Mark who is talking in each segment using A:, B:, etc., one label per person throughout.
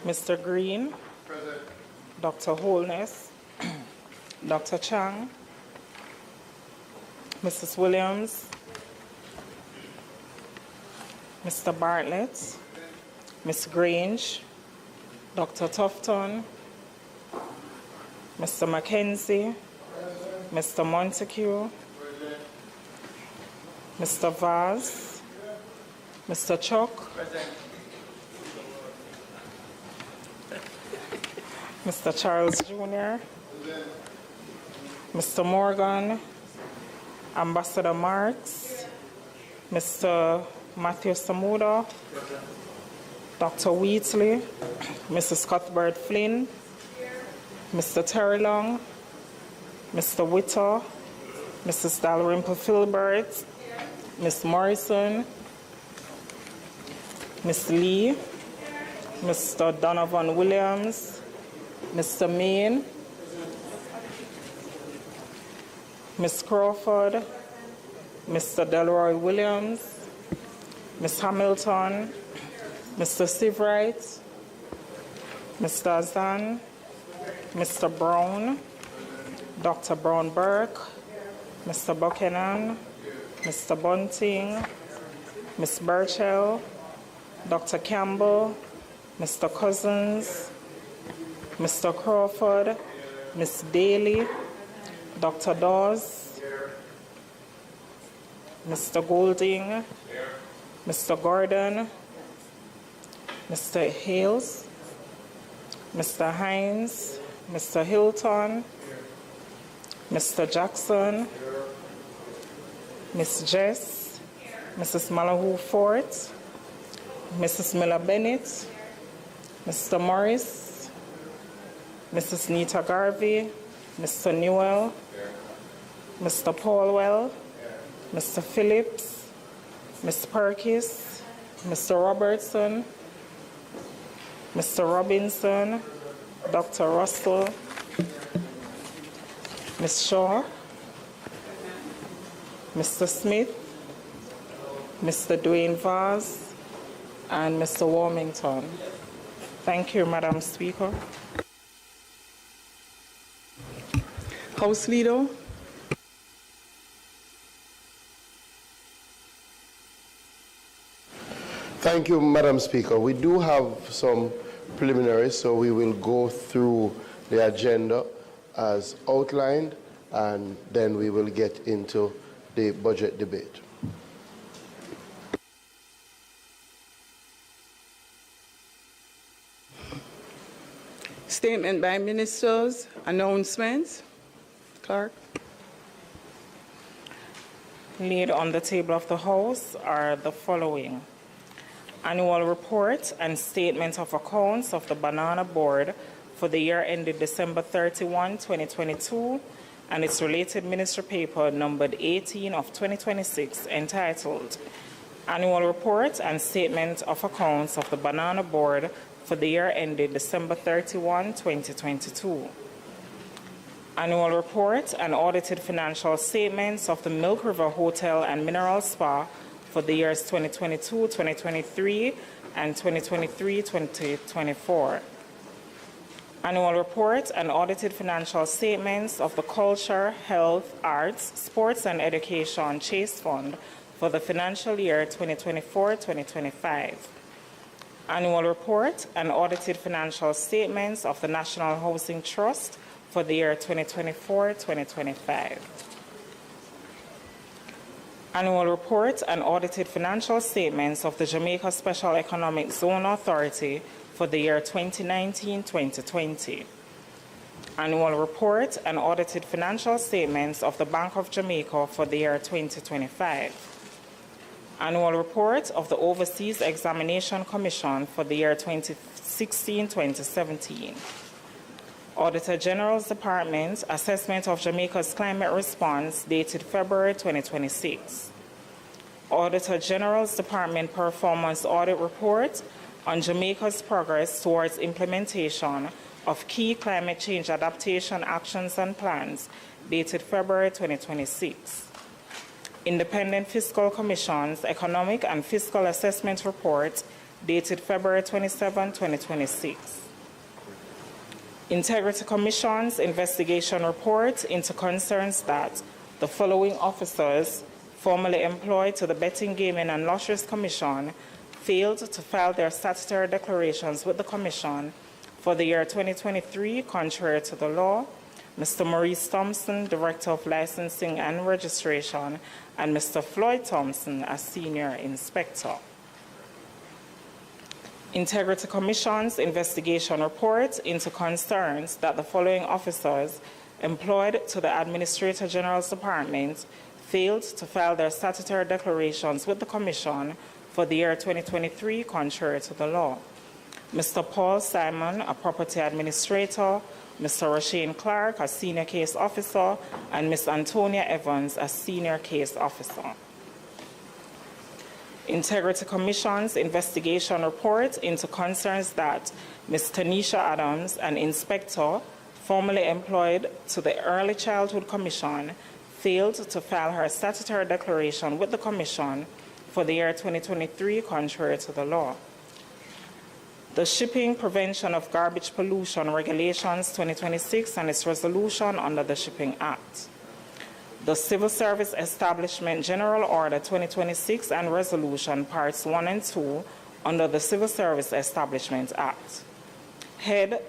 A: Mr. Green,
B: Present.
A: Dr. Holness, Dr. Chang, Mrs. Williams, Mr. Bartlett, Ms. Grange, Dr. Tufton, Mr. Mackenzie, Mr. Montague, Mr. Vaz, Mr. Chuck, Mr. Charles Jr., Mr. Morgan, Ambassador Marks, Mr. Matthew Samuda, Dr. Wheatley, Mrs. Cuthbert Flynn, Mr. Terry Long, Mr. Witter, Mrs. Dalrymple Filbert, Ms. Morrison, Ms. Lee, Mr. Donovan Williams, Mr. Main, Ms. Crawford, Mr. Delroy Williams, Ms. Hamilton, Mr. Sivright, Mr. Azan, Mr. Brown, Dr. Brown Burke, Mr. Buchanan, Mr. Bunting, Ms. Burchell, Dr. Campbell, Mr. Cousins, Mr. Crawford, Ms. Daly, Dr. Dawes, Mr. Golding, Mr. Gordon, Mr. Hales, Mr. Hines, Mr. Hilton, Mr. Jackson, Ms. Jess, Mrs. Malahoo Fort, Mrs. Miller Bennett, Mr. Morris, Mrs. Nita Garvey, Mr. Newell, Mr. Paulwell, Mr. Phillips, Ms. Perkis, Mr. Robertson, Mr. Robinson, Dr. Russell, Ms. Shaw, Mr. Smith, Mr. Dwayne Vaz, and Mr. Warmington. Thank you, Madam Speaker.
C: House Leader.
B: Thank you, Madam Speaker. We do have some preliminaries, so we will go through the agenda as outlined, and then we will get into the budget debate.
C: Statement by Ministers, announcements. Clerk.
A: Laid on the table of the House are the following: Annual Report and Statement of Accounts of the Banana Board for the year ended December 31, 2022, and its related ministry paper numbered 18 of 2026, entitled Annual Report and Statement of Accounts of the Banana Board for the year ended December 31, 2022. Annual Report and Audited Financial Statements of the Milk River Hotel and Mineral Spa for the years 2022, 2023, and 2023, 2024. Annual Report and Audited Financial Statements of the Culture, Health, Arts, Sports, and Education Chase Fund for the financial year 2024-2025. Annual Report and Audited Financial Statements of the National Housing Trust for the year 2024-2025. Annual Report and Audited Financial Statements of the Jamaica Special Economic Zone Authority for the year 2019-2020. Annual Report and Audited Financial Statements of the Bank of Jamaica for the year 2025. Annual Report of the Overseas Examination Commission for the year 2016-2017. Auditor General's Department Assessment of Jamaica's Climate Response dated February 2026. Auditor General's Department Performance Audit Report on Jamaica's progress towards implementation of key climate change adaptation actions and plans dated February 2026. Independent Fiscal Commission's Economic and Fiscal Assessment Report dated February 27, 2026. Integrity Commission's investigation report into concerns that the following officers formerly employed to the Betting, Gaming and Lotteries Commission failed to file their statutory declarations with the Commission for the year 2023 contrary to the law. Mr. Maurice Thompson, Director of Licensing and Registration, and Mr. Floyd Thompson as Senior Inspector. Integrity Commission's investigation report into concerns that the following officers employed to the Administrator General's Department failed to file their statutory declarations with the Commission for the year 2023 contrary to the law. Mr. Paul Simon, a Property Administrator, Mr. Rashane Clark, a Senior Case Officer, and Ms. Antonia Evans, a Senior Case Officer. Integrity Commission's investigation report into concerns that Ms. Tanisha Adams, an inspector formerly employed to the Early Childhood Commission, failed to file her statutory declaration with the Commission for the year 2023 contrary to the law. The Shipping Prevention of Garbage Pollution Regulations 2026 and its resolution under the Shipping Act. The Civil Service Establishment General Order 2026 and Resolution Parts 1 and 2 under the Civil Service Establishment Act. Head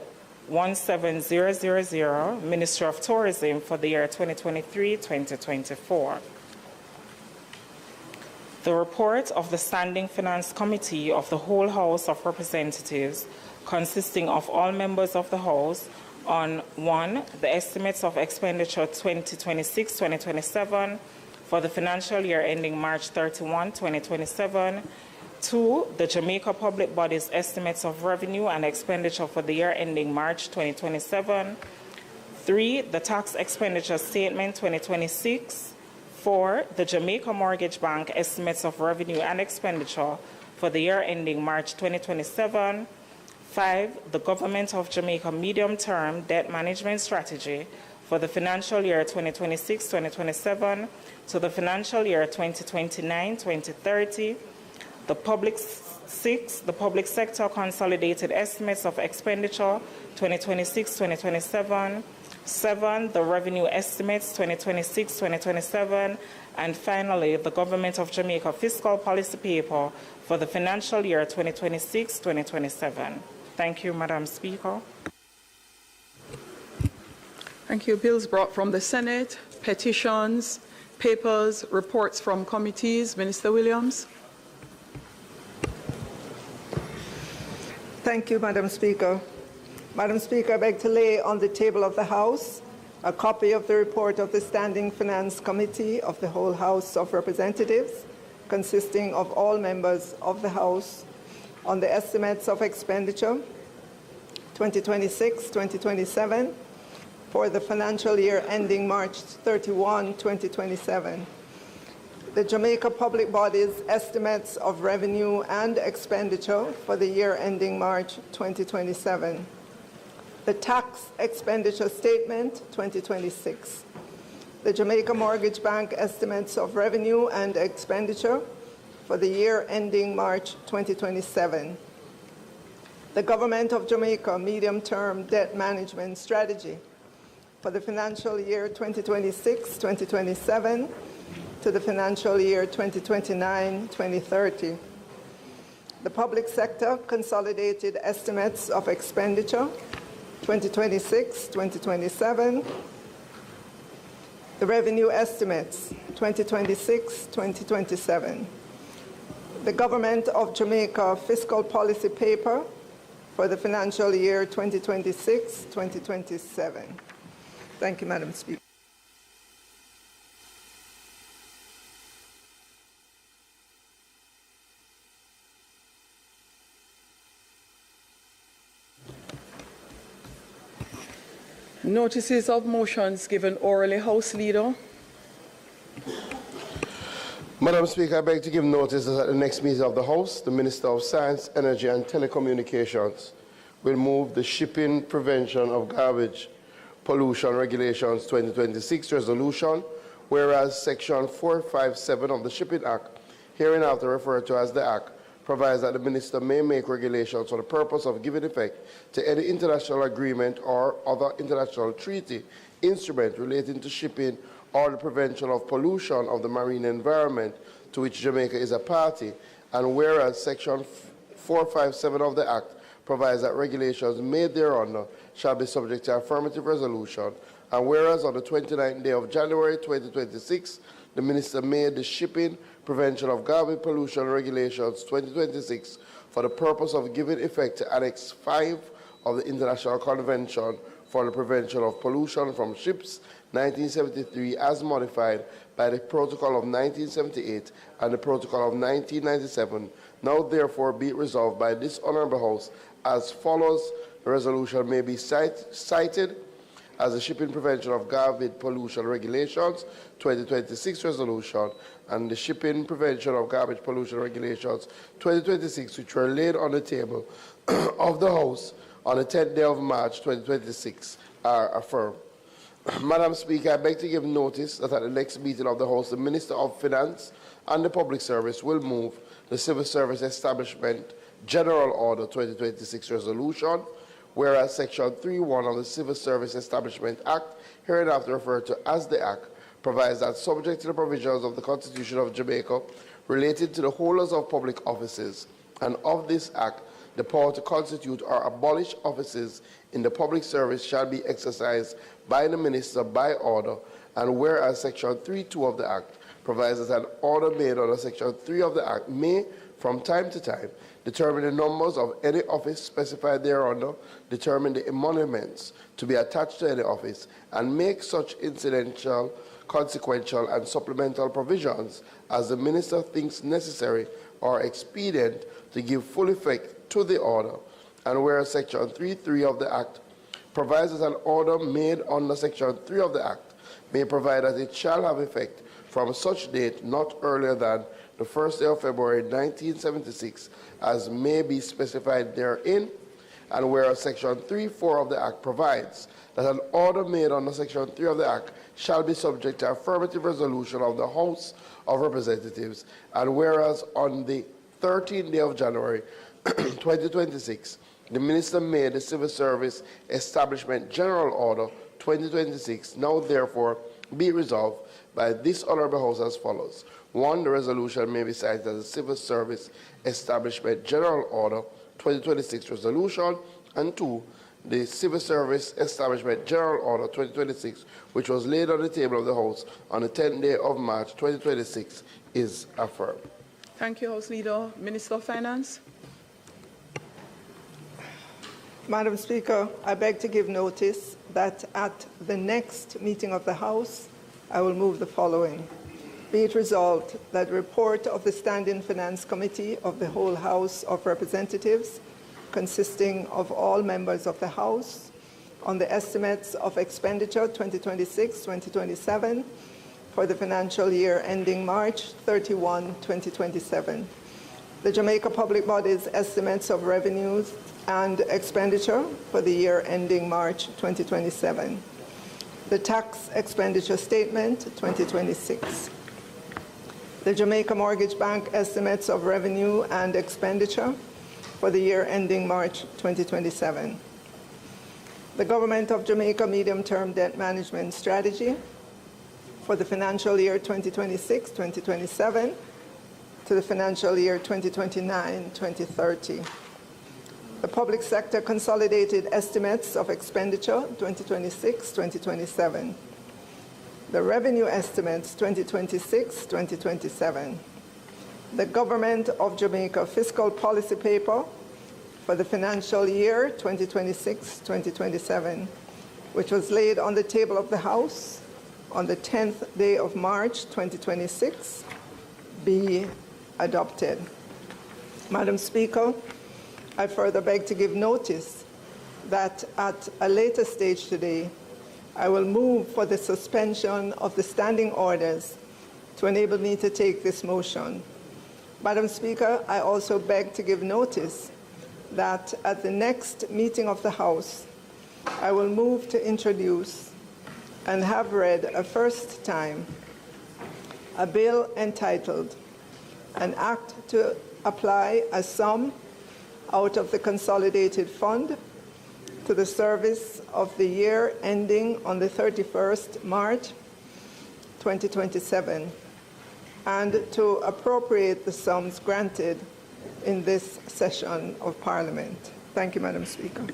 A: 17000, Ministry of Tourism for the year 2023-2024. The report of the Standing Finance Committee of the whole House of Representatives, consisting of all members of the House, on 1. The estimates of expenditure 2026-2027 for the financial year ending March 31, 2027. 2. The Jamaica Public Body's estimates of revenue and expenditure for the year ending March 2027. 3. The Tax Expenditure Statement 2026. 4. The Jamaica Mortgage Bank estimates of revenue and expenditure for the year ending March 2027. 5. The Government of Jamaica Medium-Term Debt Management Strategy for the financial year 2026-2027 to the financial year 2029-2030. The Public Sector Consolidated Estimates of Expenditure 2026-2027. 7. The Revenue Estimates 2026-2027. And finally, the Government of Jamaica Fiscal Policy Paper for the financial year 2026-2027. Thank you, Madam Speaker.
C: Thank you. Bills brought from the Senate, petitions, papers, reports from committees. Minister Williams.
D: Thank you, Madam Speaker. Madam Speaker, I beg to lay on the table of the House a copy of the report of the Standing Finance Committee of the whole House of Representatives, consisting of all members of the House, on the estimates of expenditure 2026-2027 for the financial year ending March 31, 2027. The Jamaica Public Body's estimates of revenue and expenditure for the year ending March 2027. The Tax Expenditure Statement 2026. The Jamaica Mortgage Bank estimates of revenue and expenditure for the year ending March 2027. The Government of Jamaica Medium-Term Debt Management Strategy for the financial year 2026-2027 to the financial year 2029-2030. The Public Sector Consolidated Estimates of Expenditure 2026-2027. The Revenue Estimates 2026-2027. The Government of Jamaica Fiscal Policy Paper for the financial year 2026-2027. Thank you, Madam Speaker.
C: Notices of motions given orally. House Leader.
B: Madam Speaker, I beg to give notice that at the next meeting of the House, the Minister of Science, Energy and Telecommunications will move the Shipping Prevention of Garbage Pollution Regulations 2026 resolution, whereas Section 457 of the Shipping Act, hereinafter referred to as the Act, provides that the minister may make regulations for the purpose of giving effect to any international agreement or other international treaty, instrument relating to shipping or the prevention of pollution of the marine environment to which Jamaica is a party, and whereas Section 457 of the Act provides that regulations made thereunder shall be subject to affirmative resolution, and whereas on the 29th day of January 2026, the Minister made the Shipping Prevention of Garbage Pollution Regulations 2026 for the purpose of giving effect to Annex 5 of the International Convention for the Prevention of Pollution from Ships 1973 as modified by the Protocol of 1978 and the Protocol of 1997. Now therefore be it resolved by this Honourable House as follows. The resolution may be cited as the Shipping Prevention of Garbage Pollution Regulations 2026 resolution and the Shipping Prevention of Garbage Pollution Regulations 2026, which were laid on the table of the House on the 10th day of March 2026, are affirmed. Madam Speaker, I beg to give notice that at the next meeting of the House, the Minister of Finance and the Public Service will move the Civil Service Establishment General Order 2026 resolution, whereas Section 3.1 of the Civil Service Establishment Act, hereinafter referred to as the Act, provides that subject to the provisions of the Constitution of Jamaica related to the holders of public offices and of this Act, the power to constitute or abolish offices in the public service shall be exercised by the Minister by order, and whereas Section 3.2 of the Act provides that an order made under Section 3 of the Act may, from time to time, determine the numbers of any office specified thereunder, determine the emoluments to be attached to any office, and make such incidental, consequential, and supplemental provisions as the Minister thinks necessary or expedient to give full effect to the order. And whereas Section 3.3 of the Act provides that an order made under Section 3 of the Act may provide that it shall have effect from such date not earlier than the 1st day of February 1976, as may be specified therein, and whereas Section 3.4 of the Act provides that an order made under Section 3 of the Act shall be subject to affirmative resolution of the House of Representatives, and whereas on the 13th day of January 2026, the Minister made the Civil Service Establishment General Order 2026, now therefore be resolved by this Honourable House as follows. 1. The resolution may be cited as the Civil Service Establishment General Order 2026 resolution, and 2. The Civil Service Establishment General Order 2026, which was laid on the table of the House on the 10th day of March 2026, is affirmed.
C: Thank you, House Leader. Minister of Finance.
D: Madam Speaker, I beg to give notice that at the next meeting of the House, I will move the following. Be it resolved that the report of the Standing Finance Committee of the whole House of Representatives, consisting of all members of the House, on the estimates of expenditure 2026-2027 for the financial year ending March 31, 2027. The Jamaica Public Body's estimates of revenues and expenditure for the year ending March 2027. The tax expenditure statement 2026. The Jamaica Mortgage Bank estimates of revenue and expenditure for the year ending March 2027. The Government of Jamaica Medium-Term Debt Management Strategy for the financial year 2026-2027 to the financial year 2029-2030. The Public Sector Consolidated Estimates of Expenditure 2026-2027. The Revenue Estimates 2026-2027. The Government of Jamaica Fiscal Policy Paper for the financial year 2026-2027, which was laid on the table of the House on the 10th day of March 2026, be adopted. Madam Speaker, I further beg to give notice that at a later stage today, I will move for the suspension of the standing orders to enable me to take this motion. Madam Speaker, I also beg to give notice that at the next meeting of the House, I will move to introduce and have read a first time a bill entitled An Act to apply a sum out of the consolidated fund to the service of the year ending on the 31st March 2027, and to appropriate the sums granted in this session of Parliament. Thank you, Madam Speaker.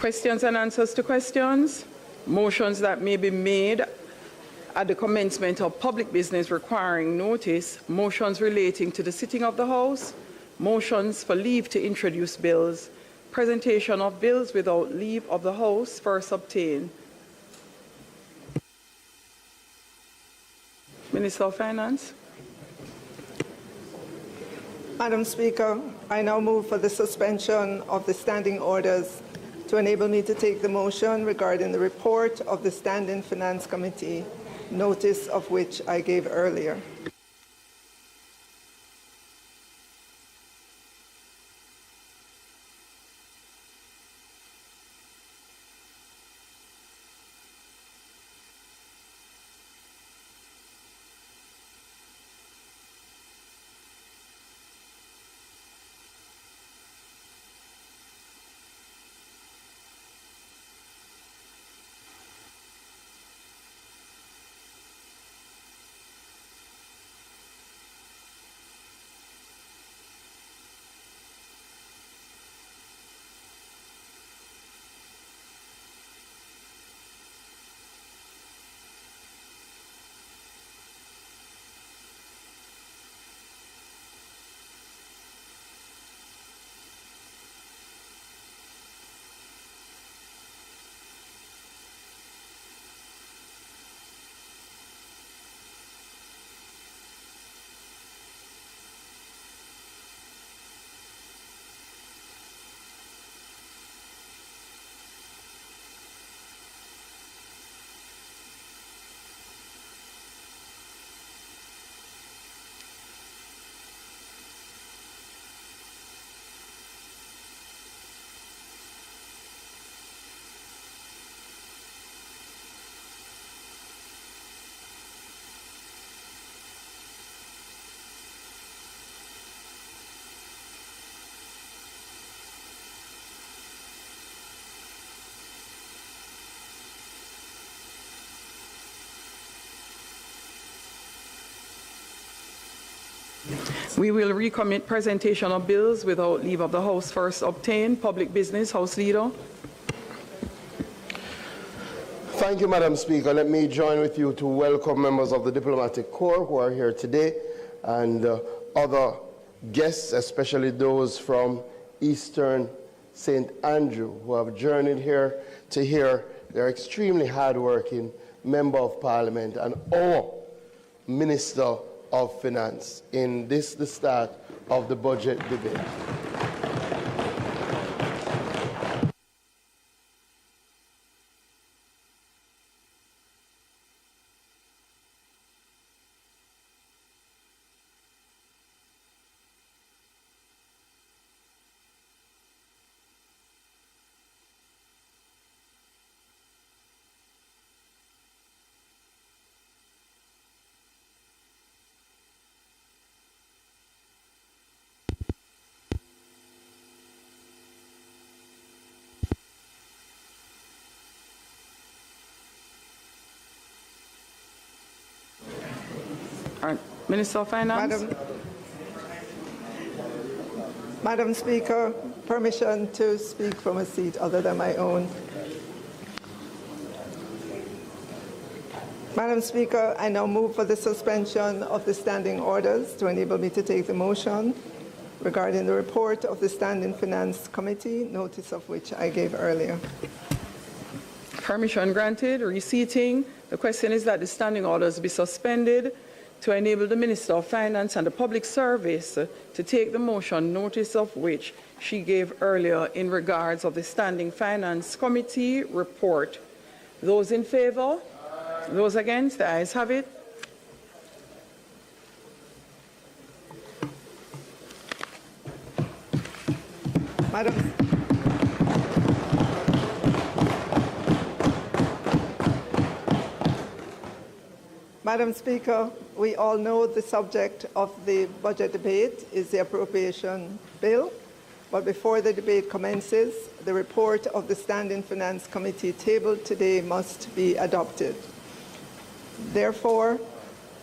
C: Questions and answers to questions. Motions that may be made at the commencement of public business requiring notice. Motions relating to the sitting of the House. Motions for leave to introduce bills. Presentation of bills without leave of the House first obtained. Minister of Finance.
D: Madam Speaker, I now move for the suspension of the standing orders to enable me to take the motion regarding the report of the Standing Finance Committee, notice of which I gave earlier.
C: We will recommit presentation of bills without leave of the House first obtained. Public business, House Leader.
B: Thank you, Madam Speaker. Let me join with you to welcome members of the Diplomatic Corps who are here today and other guests, especially those from Eastern St. Andrew who have journeyed here to hear their extremely hardworking Member of Parliament and our Minister of Finance in this, the start of the budget debate.
C: Minister of Finance.
D: Madam Speaker, permission to speak from a seat other than my own. Madam Speaker, I now move for the suspension of the standing orders to enable me to take the motion regarding the report of the Standing Finance Committee, notice of which I gave earlier.
C: Permission granted. Reseating. The question is that the standing orders be suspended to enable the Minister of Finance and the Public Service to take the motion, notice of which she gave earlier in regards of the Standing Finance Committee report. Those in favour? Those against? The ayes have it.
D: Madam Speaker, we all know the subject of the budget debate is the appropriation bill, but before the debate commences, the report of the Standing Finance Committee tabled today must be adopted. Therefore,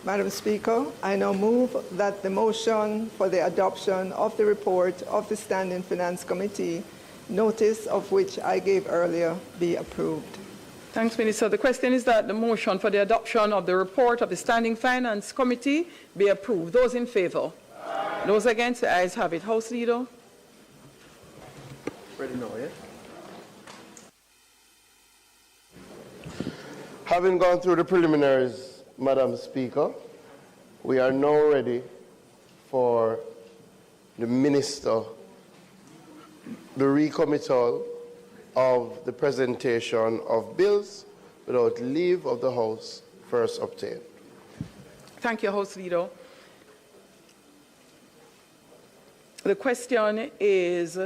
D: Madam Speaker, I now move that the motion for the adoption of the report of the Standing Finance Committee, notice of which I gave earlier, be approved.
C: Thanks, Minister. The question is that the motion for the adoption of the report of the Standing Finance Committee be approved. Those in favour? Aye. Those against? The ayes have it. House Leader.
B: Ready now, yeah? Having gone through the preliminaries, Madam Speaker, we are now ready for the Minister, the recommittal of the presentation of bills without leave of the House first obtained.
C: Thank you, House Leader. The question is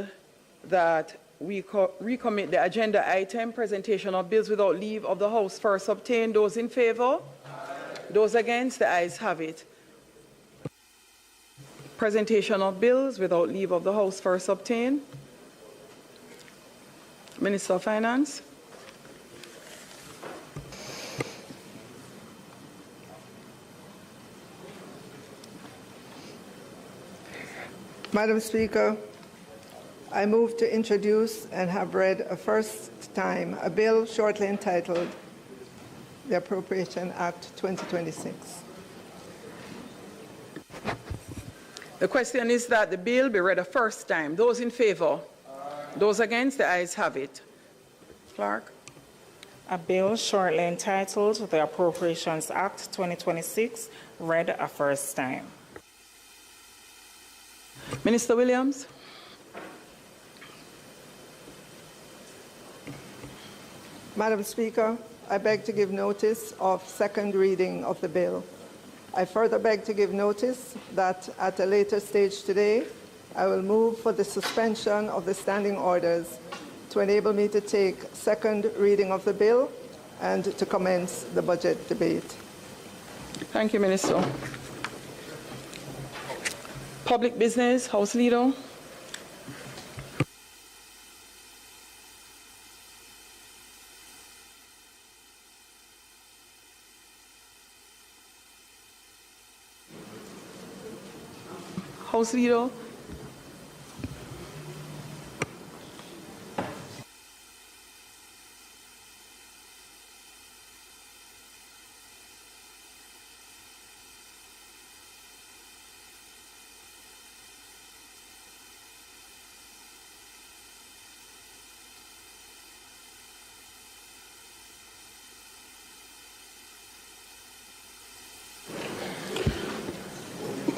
C: that we recommit the agenda item, presentation of bills without leave of the House first obtained. Those in favour? Those against? The ayes have it. Presentation of bills without leave of the House first obtained. Minister of Finance.
D: Madam Speaker, I move to introduce and have read a first time a bill shortly entitled the Appropriation Act 2026.
C: The question is that the bill be read a first time. Those in favour? Those against? The ayes have it. Clerk.
A: A bill shortly entitled the Appropriations Act 2026 read a first time.
C: Minister Williams.
D: Madam Speaker, I beg to give notice of second reading of the bill. I further beg to give notice that at a later stage today, I will move for the suspension of the standing orders to enable me to take second reading of the bill and to commence the budget debate.
C: Thank you, Minister. Public Business, House Leader. House Leader.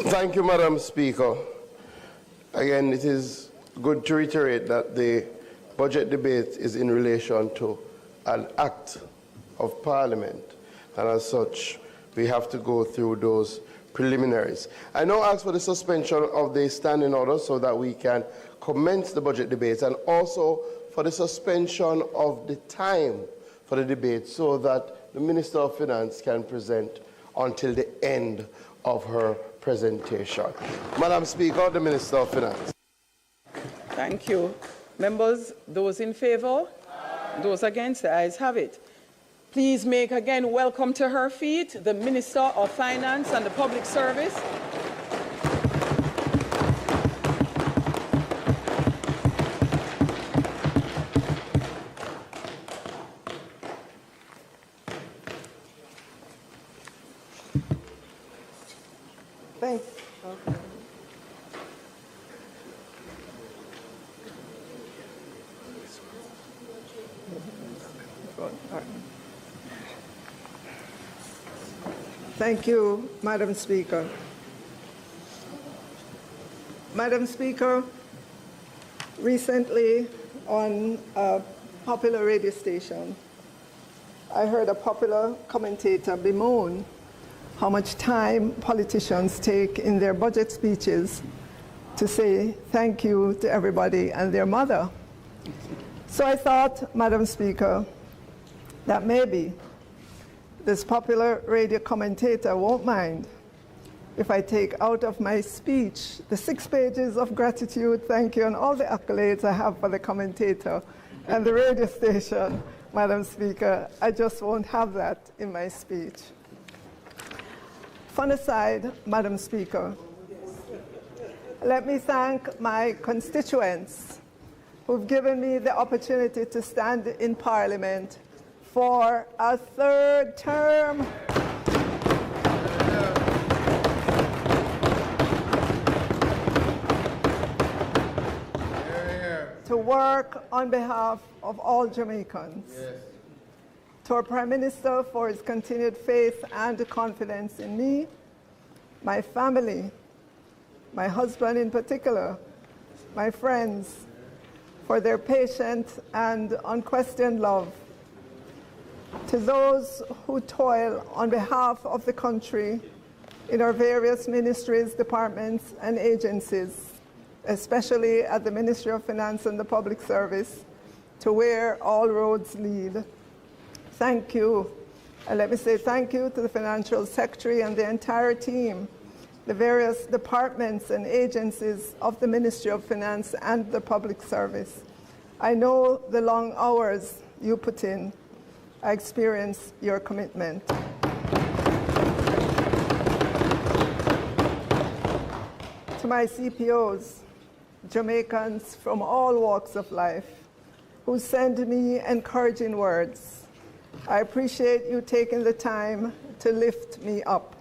B: Thank you, Madam Speaker. Again, it is good to reiterate that the budget debate is in relation to an act of Parliament, and as such, we have to go through those preliminaries. I now ask for the suspension of the standing order so that we can commence the budget debate, and also for the suspension of the time for the debate so that the Minister of Finance can present until the end of her presentation. Madam Speaker, the Minister of Finance.
C: Thank you. Members, those in favour? Those against? The ayes have it. Please make again welcome to her feet the Minister of Finance and the Public Service.
D: Thanks. Thank you, Madam Speaker. Madam Speaker, recently on a popular radio station, I heard a popular commentator bemoan how much time politicians take in their budget speeches to say thank you to everybody and their mother. So I thought, Madam Speaker, that maybe this popular radio commentator won't mind if I take out of my speech the 6 pages of gratitude, thank you, and all the accolades I have for the commentator and the radio station, Madam Speaker. I just won't have that in my speech. Fun aside, Madam Speaker, let me thank my constituents who've given me the opportunity to stand in Parliament for a 3rd term. To work on behalf of all Jamaicans. Yes. To our Prime Minister for his continued faith and confidence in me, my family, my husband in particular, my friends, for their patient and unquestioned love. To those who toil on behalf of the country in our various ministries, departments, and agencies, especially at the Ministry of Finance and the Public Service, to where all roads lead. Thank you. And let me say thank you to the Financial Secretary and the entire team, the various departments and agencies of the Ministry of Finance and the Public Service. I know the long hours you put in. I experience your commitment. To my CPOs, Jamaicans from all walks of life, who send me encouraging words, I appreciate you taking the time to lift me up.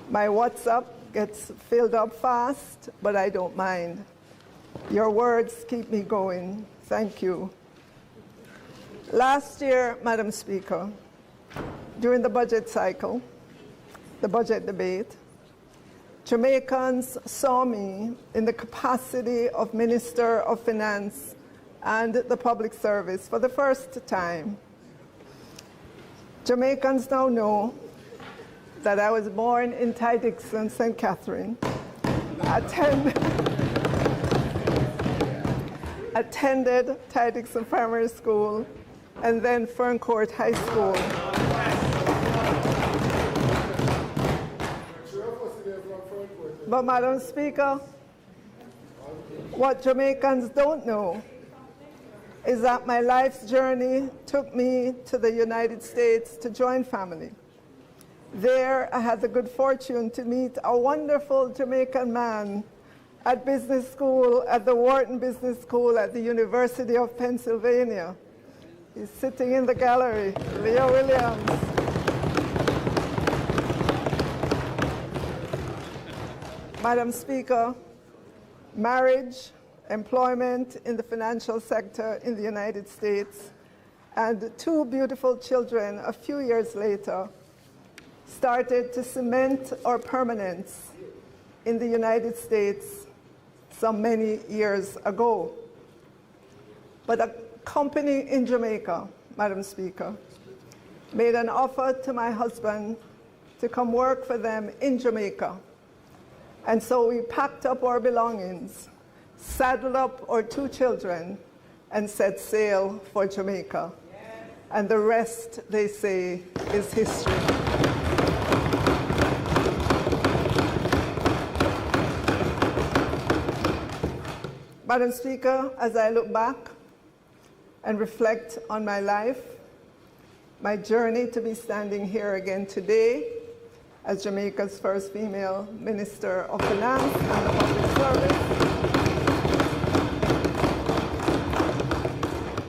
D: My WhatsApp gets filled up fast, but I don't mind. Your words keep me going. Thank you. Last year, Madam Speaker, during the budget cycle, the budget debate, Jamaicans saw me in the capacity of Minister of Finance and the Public Service for the first time. Jamaicans now know that I was born in Ty Dixon, St. Catherine, attended Ty Dixon Primary School, and then Ferncourt High School. But Madam Speaker, what Jamaicans don't know is that my life's journey took me to the United States to join family. There, I had the good fortune to meet a wonderful Jamaican man at business school, at the Wharton Business School at the University of Pennsylvania. He's sitting in the gallery, Leo Williams. Madam Speaker, marriage, employment in the financial sector in the United States, and 2 beautiful children a few years later started to cement our permanence in the United States some many years ago. But a company in Jamaica, Madam Speaker, made an offer to my husband to come work for them in Jamaica. And so we packed up our belongings, saddled up our 2 children, and set sail for Jamaica. And the rest, they say, is history. Madam Speaker, as I look back and reflect on my life, my journey to be standing here again today as Jamaica's first female Minister of Finance and the Public Service,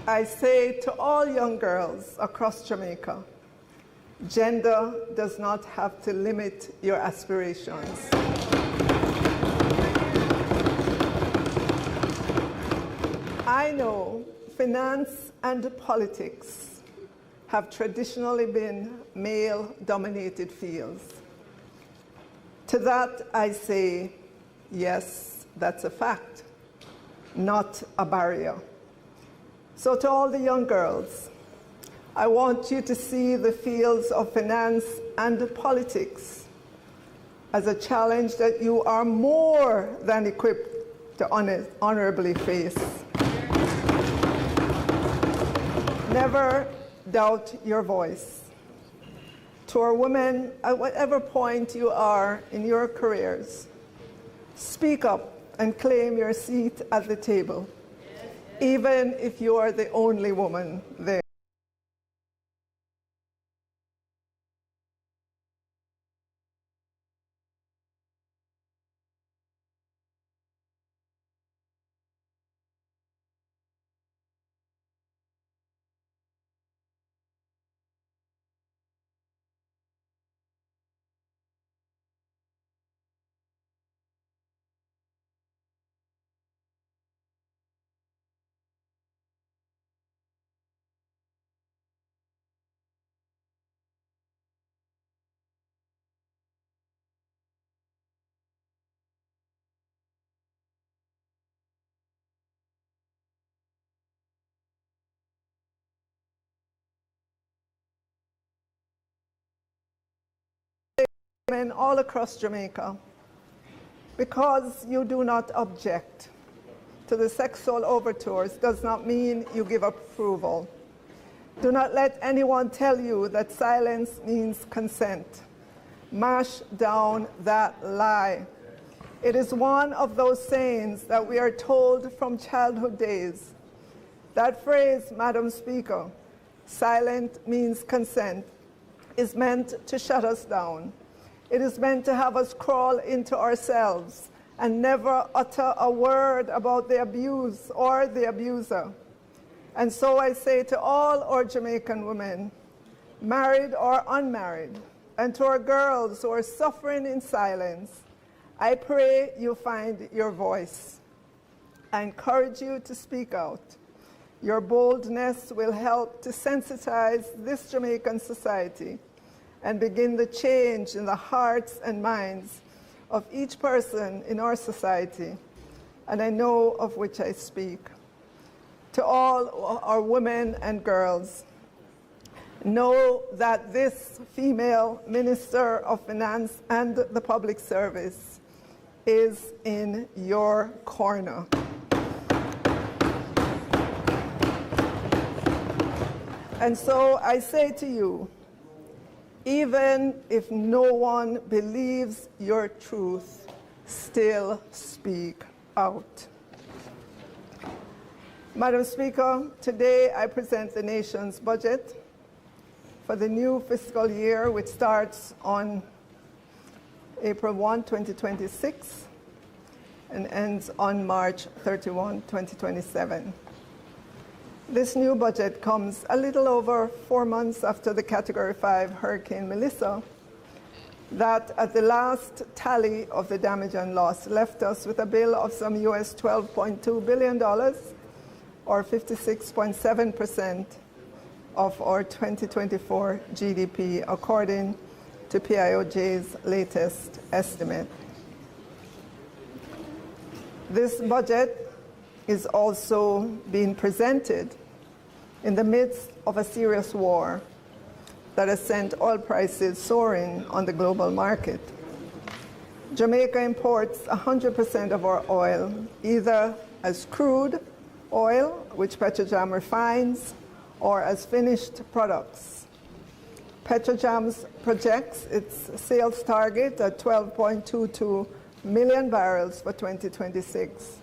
D: I say to all young girls across Jamaica, gender does not have to limit your aspirations. I know finance and politics have traditionally been male-dominated fields. To that I say, yes, that's a fact, not a barrier. So to all the young girls, I want you to see the fields of finance and politics as a challenge that you are more than equipped to honorably face. Never doubt your voice. To our women, at whatever point you are in your careers, speak up and claim your seat at the table, even if you are the only woman there. Women all across Jamaica, because you do not object to the sexual overtures does not mean you give approval. Do not let anyone tell you that silence means consent. Mash down that lie. It is one of those sayings that we are told from childhood days. That phrase, Madam Speaker, silent means consent, is meant to shut us down. It is meant to have us crawl into ourselves and never utter a word about the abuse or the abuser. And so I say to all our Jamaican women, married or unmarried, and to our girls who are suffering in silence, I pray you find your voice. I encourage you to speak out. Your boldness will help to sensitize this Jamaican society and begin the change in the hearts and minds of each person in our society, and I know of which I speak. To all our women and girls, know that this female Minister of Finance and the Public Service is in your corner. And so I say to you, even if no one believes your truth, still speak out. Madam Speaker, today I present the nation's budget for the new fiscal year, which starts on April 1, 2026, and ends on March 31, 2027. This new budget comes a little over 4 months after the Category 5 Hurricane Melissa, that at the last tally of the damage and loss left us with a bill of some US $12.2 billion, or 56.7% of our 2024 GDP, according to PIOJ's latest estimate. This budget is also being presented in the midst of a serious war that has sent oil prices soaring on the global market. Jamaica imports 100% of our oil, either as crude oil, which Petrojam refines, or as finished products. Petrojam projects its sales target at 12.22 million barrels for 2026.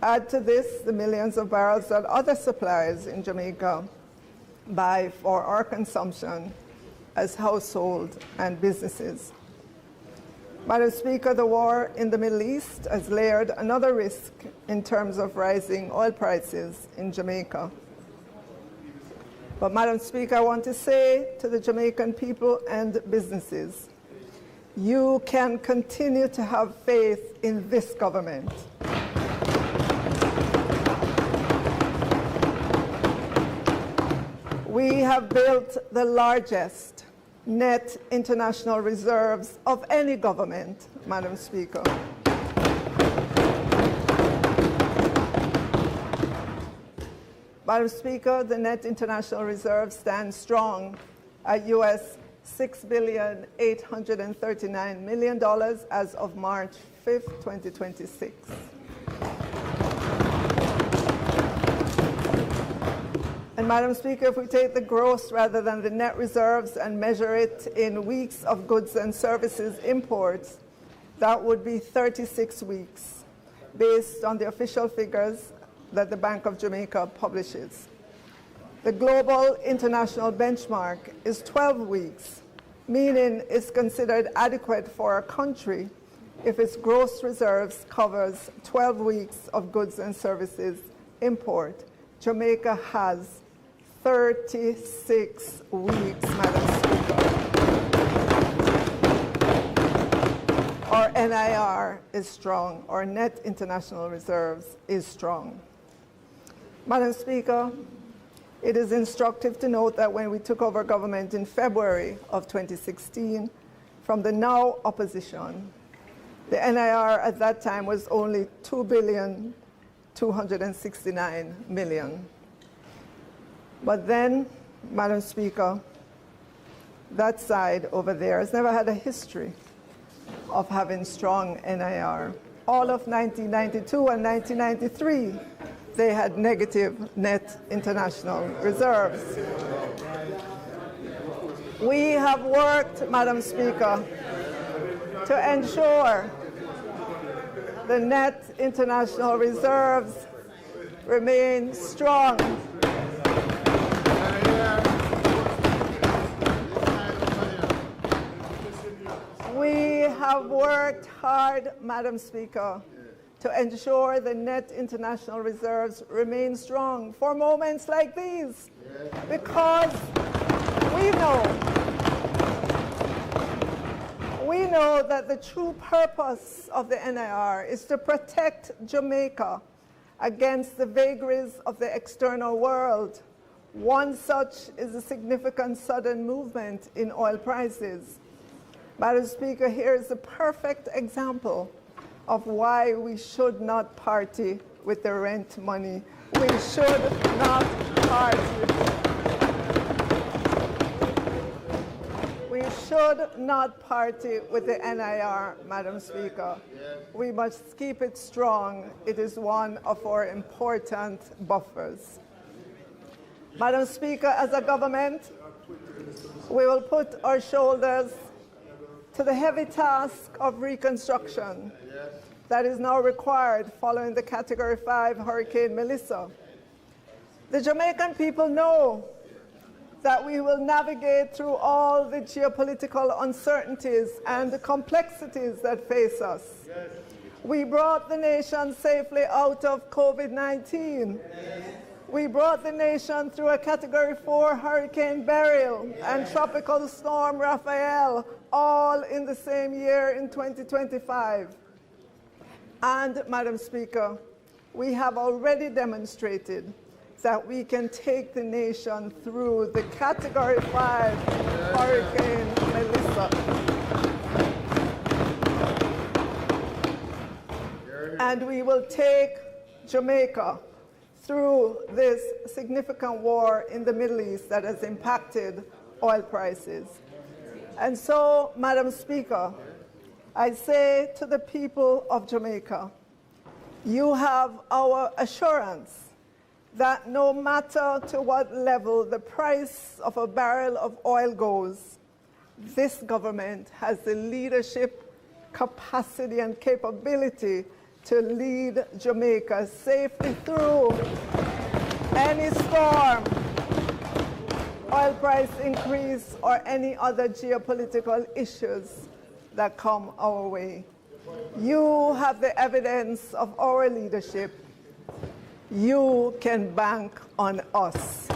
D: Add to this the millions of barrels that other suppliers in Jamaica buy for our consumption as households and businesses. Madam Speaker, the war in the Middle East has layered another risk in terms of rising oil prices in Jamaica. But Madam Speaker, I want to say to the Jamaican people and businesses, you can continue to have faith in this government. We have built the largest net international reserves of any government, Madam Speaker. Madam Speaker, the net international reserve stands strong at US $6,839 million as of March 5th, 2026. And Madam Speaker, if we take the gross rather than the net reserves and measure it in weeks of goods and services imports, that would be 36 weeks, based on the official figures that the Bank of Jamaica publishes. The global international benchmark is 12 weeks, meaning it's considered adequate for a country if its gross reserves covers 12 weeks of goods and services import. Jamaica has 36 weeks, Madam Speaker. Our NIR is strong. Our net international reserves is strong. Madam Speaker, it is instructive to note that when we took over government in February of 2016, from the now opposition, the NIR at that time was only $2,269,000,000. But then, Madam Speaker, that side over there has never had a history of having strong NIR. All of 1992 and 1993, they had negative net international reserves. We have worked, Madam Speaker, to ensure the net international reserves remain strong. We have worked hard, Madam Speaker, to ensure the net international reserves remain strong for moments like these, because we know that the true purpose of the NIR is to protect Jamaica against the vagaries of the external world. One such is a significant sudden movement in oil prices. Madam Speaker, here is a perfect example of why we should not party with the rent money. We should not party. We should not party with the NIR, Madam Speaker. We must keep it strong. It is one of our important buffers. Madam Speaker, as a government, we will put our shoulders to the heavy task of reconstruction that is now required following the Category 5 Hurricane Melissa. The Jamaican people know that we will navigate through all the geopolitical uncertainties and the complexities that face us. We brought the nation safely out of COVID-19. We brought the nation through a Category 4 Hurricane Beryl and Tropical Storm Raphael, all in the same year in 2025. And, Madam Speaker, we have already demonstrated that we can take the nation through the Category 5 Hurricane Melissa. And we will take Jamaica through this significant war in the Middle East that has impacted oil prices. And so, Madam Speaker, I say to the people of Jamaica, you have our assurance that no matter to what level the price of a barrel of oil goes, this government has the leadership, capacity, and capability to lead Jamaica safely through any storm, oil price increase, or any other geopolitical issues that come our way. You have the evidence of our leadership. You can bank on us.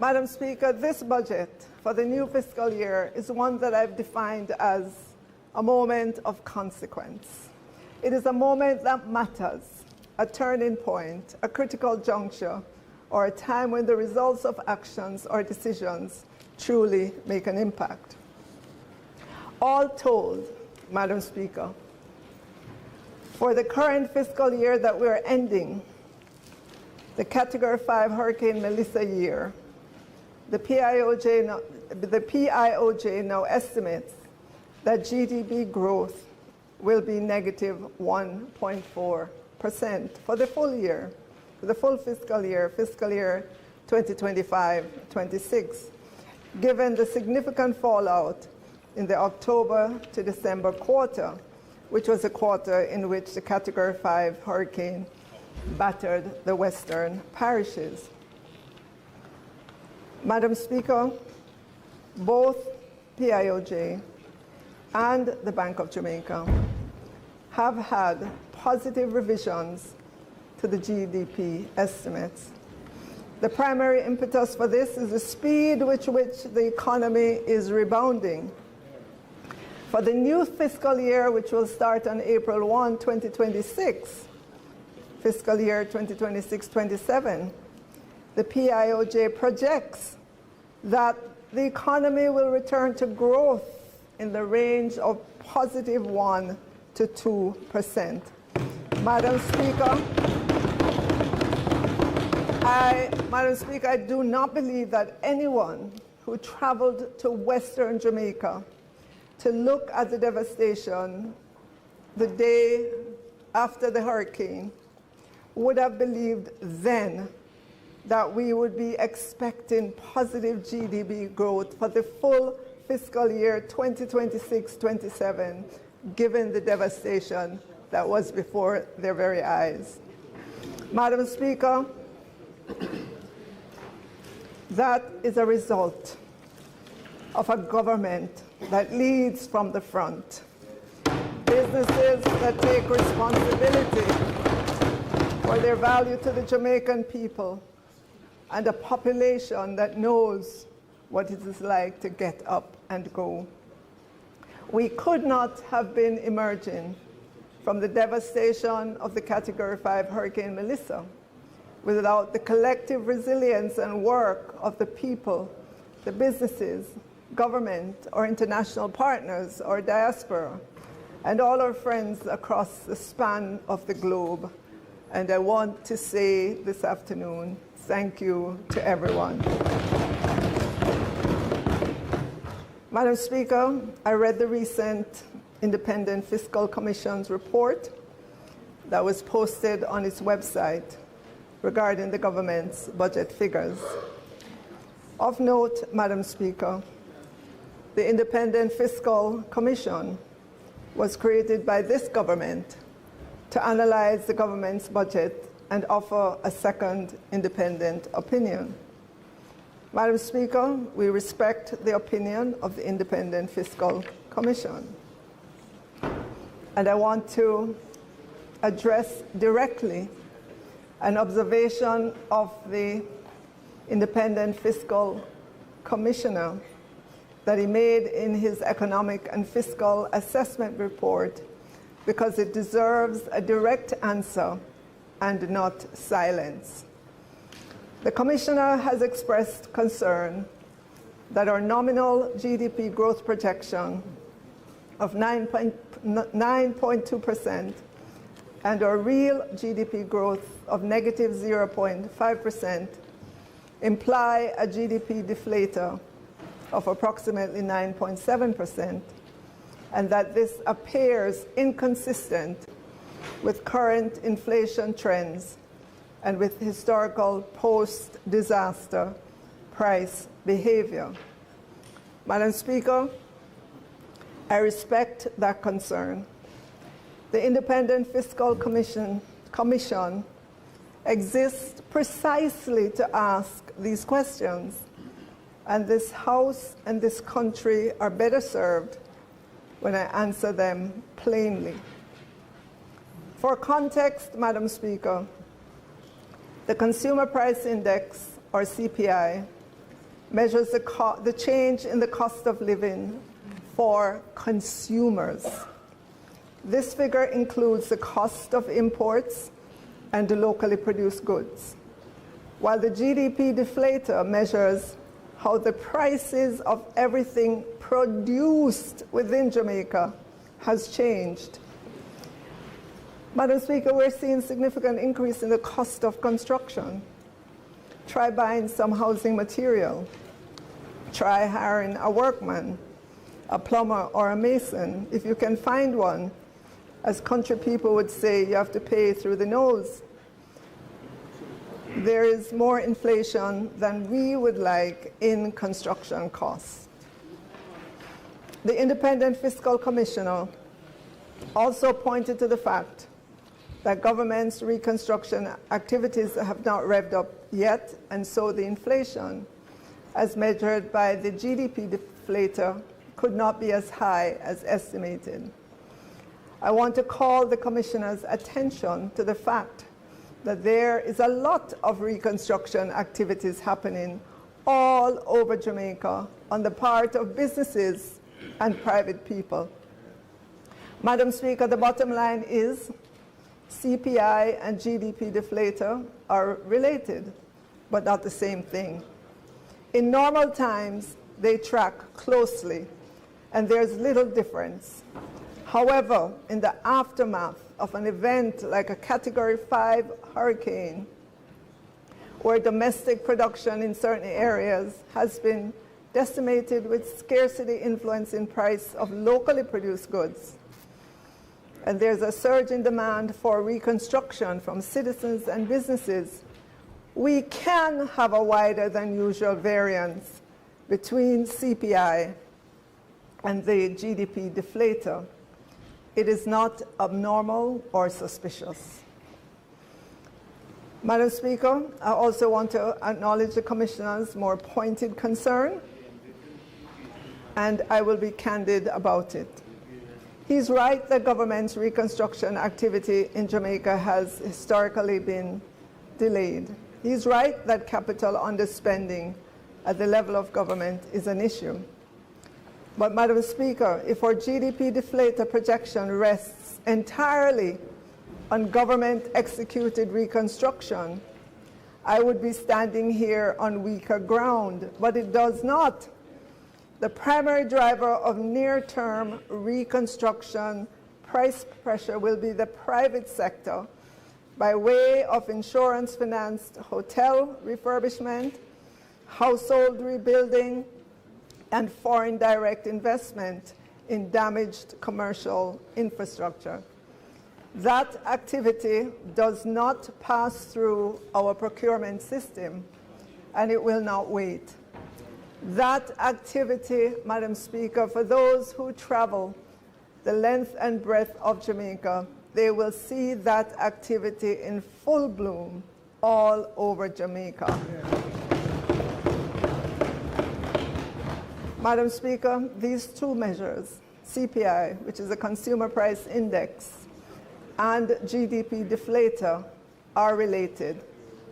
D: Madam Speaker, this budget for the new fiscal year is one that I've defined as a moment of consequence. It is a moment that matters, a turning point, a critical juncture, or a time when the results of actions or decisions truly make an impact. All told, Madam Speaker, for the current fiscal year that we're ending, the Category 5 Hurricane Melissa year, the PIOJ now estimates that GDP growth will be negative 1.4% for the full year, for the full fiscal year 2025-26, given the significant fallout in the October to December quarter, which was a quarter in which the Category 5 hurricane battered the western parishes. Madam Speaker, both PIOJ and the Bank of Jamaica have had positive revisions to the GDP estimates. The primary impetus for this is the speed with which the economy is rebounding. For the new fiscal year, which will start on April 1, 2026, fiscal year 2026-27, the PIOJ projects that the economy will return to growth in the range of positive 1 to 2%. Madam Speaker, I do not believe that anyone who traveled to Western Jamaica to look at the devastation the day after the hurricane would have believed then that we would be expecting positive GDP growth for the full fiscal year 2026-27, given the devastation that was before their very eyes. Madam Speaker, that is a result of a government that leads from the front, businesses that take responsibility for their value to the Jamaican people, and a population that knows what it is like to get up and go. We could not have been emerging from the devastation of the Category 5 Hurricane Melissa without the collective resilience and work of the people, the businesses, government, or international partners, or diaspora, and all our friends across the span of the globe. And I want to say this afternoon, thank you to everyone. Madam Speaker, I read the recent Independent Fiscal Commission's report that was posted on its website regarding the government's budget figures. Of note, Madam Speaker, the Independent Fiscal Commission was created by this government to analyze the government's budget and offer a second independent opinion. Madam Speaker, we respect the opinion of the Independent Fiscal Commission. And I want to address directly an observation of the Independent Fiscal Commissioner that he made in his Economic and Fiscal Assessment Report, because it deserves a direct answer and not silence. The Commissioner has expressed concern that our nominal GDP growth projection of 9.2% and our real GDP growth of negative 0.5% imply a GDP deflator of approximately 9.7%, and that this appears inconsistent with current inflation trends and with historical post-disaster price behavior. Madam Speaker, I respect that concern. The Independent Fiscal Commission exists precisely to ask these questions, and this House and this country are better served when I answer them plainly. For context, Madam Speaker, the Consumer Price Index, or CPI, measures the change in the cost of living for consumers. This figure includes the cost of imports and the locally produced goods, while the GDP deflator measures how the prices of everything produced within Jamaica has changed. Madam Speaker, we're seeing significant increase in the cost of construction. Try buying some housing material. Try hiring a workman, a plumber, or a mason, if you can find one, As country people would say, you have to pay through the nose. There is more inflation than we would like in construction costs. The Independent Fiscal Commissioner also pointed to the fact that government's reconstruction activities have not revved up yet, and so the inflation, as measured by the GDP deflator, could not be as high as estimated. I want to call the Commissioner's attention to the fact that there is a lot of reconstruction activities happening all over Jamaica on the part of businesses and private people. Madam Speaker, the bottom line is CPI and GDP deflator are related, but not the same thing. In normal times, they track closely, and there's little difference. However, in the aftermath of an event like a Category 5 hurricane, where domestic production in certain areas has been decimated with scarcity influencing price of locally produced goods, and there's a surge in demand for reconstruction from citizens and businesses, we can have a wider than usual variance between CPI and the GDP deflator. It is not abnormal or suspicious. Madam Speaker, I also want to acknowledge the Commissioner's more pointed concern, and I will be candid about it. He's right that government's reconstruction activity in Jamaica has historically been delayed. He's right that capital underspending at the level of government is an issue. But, Madam Speaker, if our GDP deflator projection rests entirely on government-executed reconstruction, I would be standing here on weaker ground, but it does not. The primary driver of near-term reconstruction price pressure will be the private sector by way of insurance-financed hotel refurbishment, household rebuilding, and foreign direct investment in damaged commercial infrastructure. That activity does not pass through our procurement system, and it will not wait. That activity, Madam Speaker, for those who travel the length and breadth of Jamaica, they will see that activity in full bloom all over Jamaica. Madam Speaker, these two measures, CPI, which is a consumer price index, and GDP deflator, are related,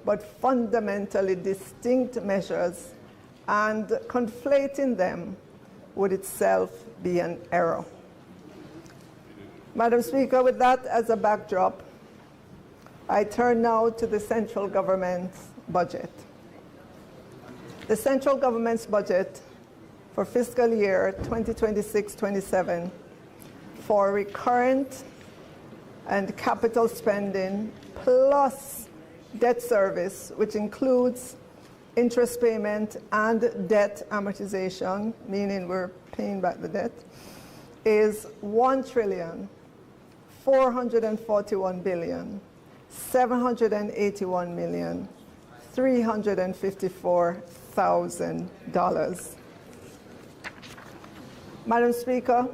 D: but fundamentally distinct measures, and conflating them would itself be an error. Madam Speaker, with that as a backdrop, I turn now to the central government's budget. The central government's budget for fiscal year 2026-27 for recurrent and capital spending plus debt service, which includes interest payment and debt amortization, meaning we're paying back the debt, is $1,441,781,354,000. Madam Speaker,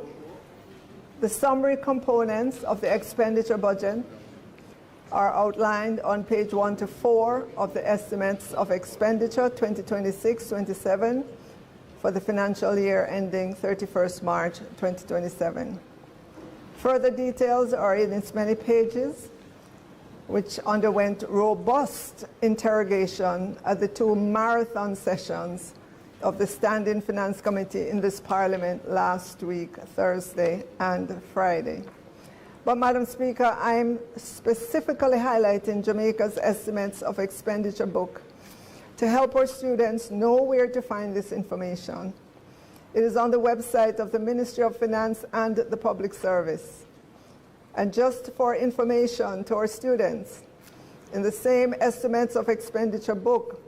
D: the summary components of the expenditure budget are outlined on page 1 to 4 of the estimates of expenditure 2026-27 for the financial year ending 31st March 2027. Further details are in its many pages, which underwent robust interrogation at the 2 marathon sessions of the Standing Finance Committee in this Parliament last week, Thursday and Friday. But, Madam Speaker, I'm specifically highlighting Jamaica's estimates of expenditure book to help our students know where to find this information. It is on the website of the Ministry of Finance and the Public Service. And just for information to our students, in the same estimates of expenditure book,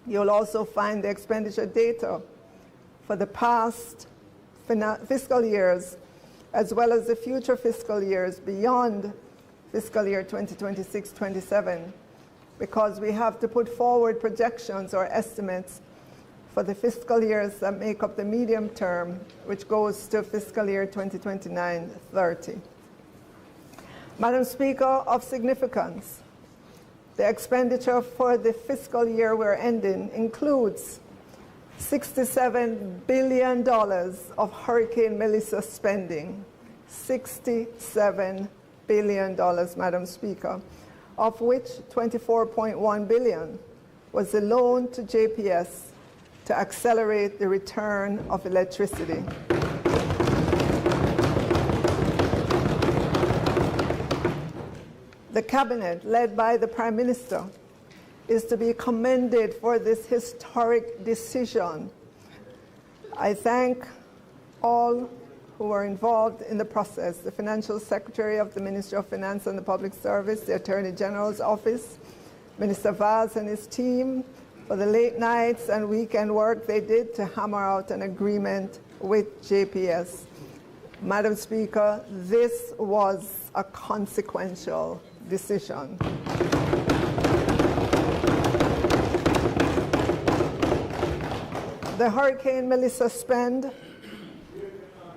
D: you'll also find the expenditure data for the past fiscal years as well as the future fiscal years beyond fiscal year 2026-27, because we have to put forward projections or estimates for the fiscal years that make up the medium term, which goes to fiscal year 2029-30. Madam Speaker, of significance, the expenditure for the fiscal year we're ending includes $67 billion of Hurricane Melissa spending. $67 billion, Madam Speaker, of which $24.1 billion was a loan to JPS to accelerate the return of electricity. The Cabinet, led by the Prime Minister, is to be commended for this historic decision. I thank all who were involved in the process, the Financial Secretary of the Ministry of Finance and the Public Service, the Attorney General's Office, Minister Vaz and his team, for the late nights and weekend work they did to hammer out an agreement with JPS. Madam Speaker, this was a consequential decision. The Hurricane Melissa spend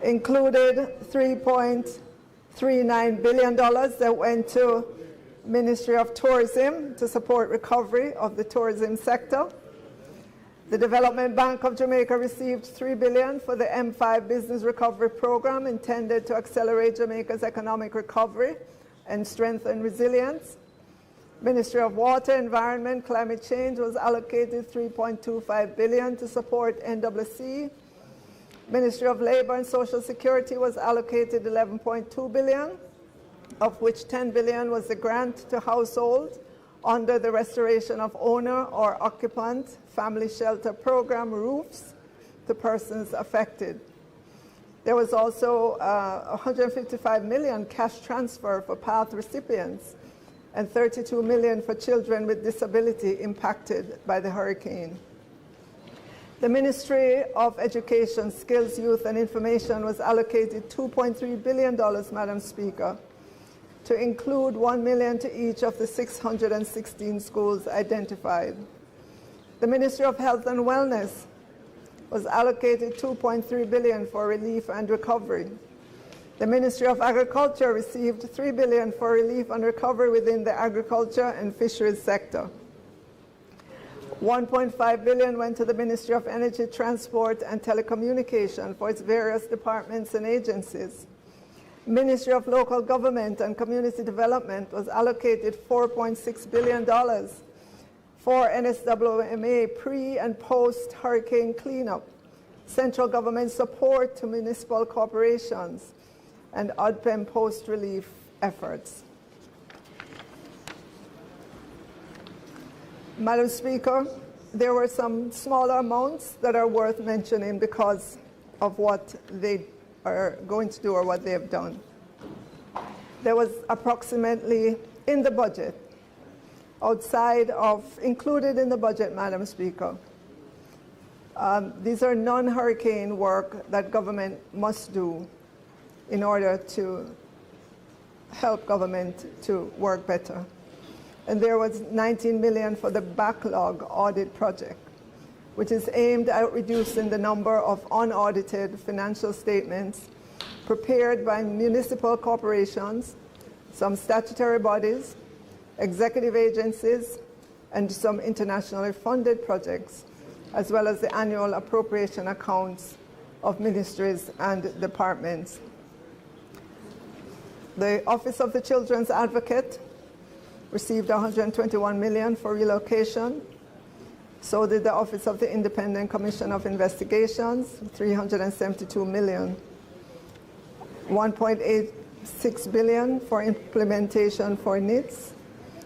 D: included $3.39 billion that went to Ministry of Tourism to support recovery of the tourism sector. The Development Bank of Jamaica received $3 billion for the M5 Business Recovery Program intended to accelerate Jamaica's economic recovery and strengthen resilience. Ministry of Water, Environment, Climate Change was allocated $3.25 billion to support NWC. Ministry of Labor and Social Security was allocated $11.2 billion, of which $10 billion was a grant to households under the Restoration of Owner or Occupant Family Shelter Program roofs to persons affected. There was also $155 million cash transfer for PATH recipients and $32 million for children with disability impacted by the hurricane. The Ministry of Education, Skills, Youth and Information was allocated $2.3 billion, Madam Speaker, to include $1 million to each of the 616 schools identified. The Ministry of Health and Wellness was allocated $2.3 billion for relief and recovery. The Ministry of Agriculture received $3 billion for relief and recovery within the agriculture and fisheries sector. $1.5 billion went to the Ministry of Energy, Transport and Telecommunication for its various departments and agencies. Ministry of Local Government and Community Development was allocated $4.6 billion for NSWMA pre- and post-hurricane cleanup, central government support to municipal corporations, and ODPEM post-relief efforts. Madam Speaker, there were some smaller amounts that are worth mentioning because of what they are going to do or what they have done. There was approximately in the budget, included in the budget, Madam Speaker, these are non-hurricane work that government must do in order to help government to work better. And there was $19 million for the backlog audit project, which is aimed at reducing the number of unaudited financial statements prepared by municipal corporations, some statutory bodies, executive agencies, and some internationally funded projects, as well as the annual appropriation accounts of ministries and departments. The Office of the Children's Advocate received $121 million for relocation. So did the Office of the Independent Commission of Investigations, $372 million. $1.86 billion for implementation for NITS,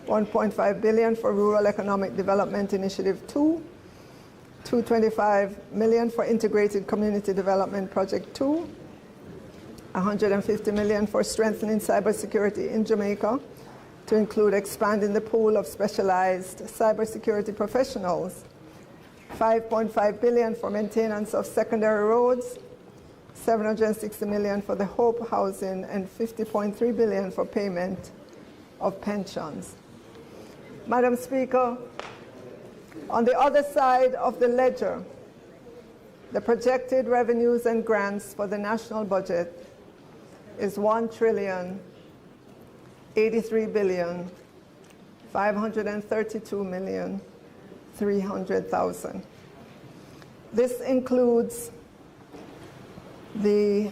D: $1.5 billion for Rural Economic Development Initiative 2, $225 million for Integrated Community Development Project 2, $150 million for strengthening cybersecurity in Jamaica, to include expanding the pool of specialized cybersecurity professionals, $5.5 billion for maintenance of secondary roads, $760 million for the Hope Housing, and $50.3 billion for payment of pensions. Madam Speaker, on the other side of the ledger, the projected revenues and grants for the national budget is $1,083,532,300,000. This includes the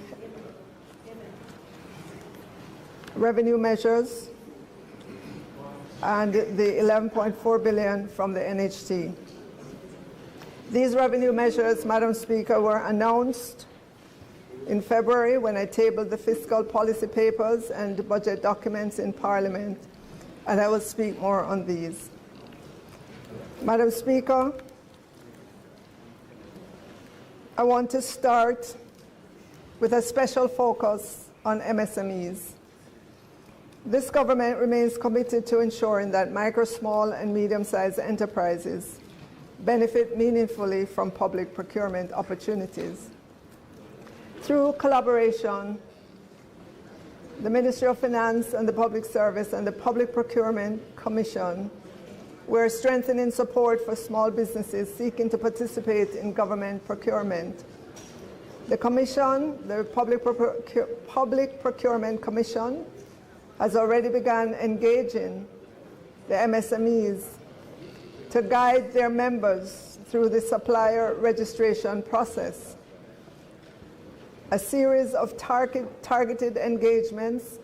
D: revenue measures and the $11.4 billion from the NHT. These revenue measures, Madam Speaker, were announced in February when I tabled the fiscal policy papers and budget documents in Parliament, and I will speak more on these. Madam Speaker, I want to start with a special focus on MSMEs. This government remains committed to ensuring that micro, small, and medium-sized enterprises benefit meaningfully from public procurement opportunities. Through collaboration, the Ministry of Finance and the Public Service and the Public Procurement Commission, we're strengthening support for small businesses seeking to participate in government procurement. The Commission, the Public Procurement Commission, has already begun engaging the MSMEs to guide their members through the supplier registration process. A series of targeted engagements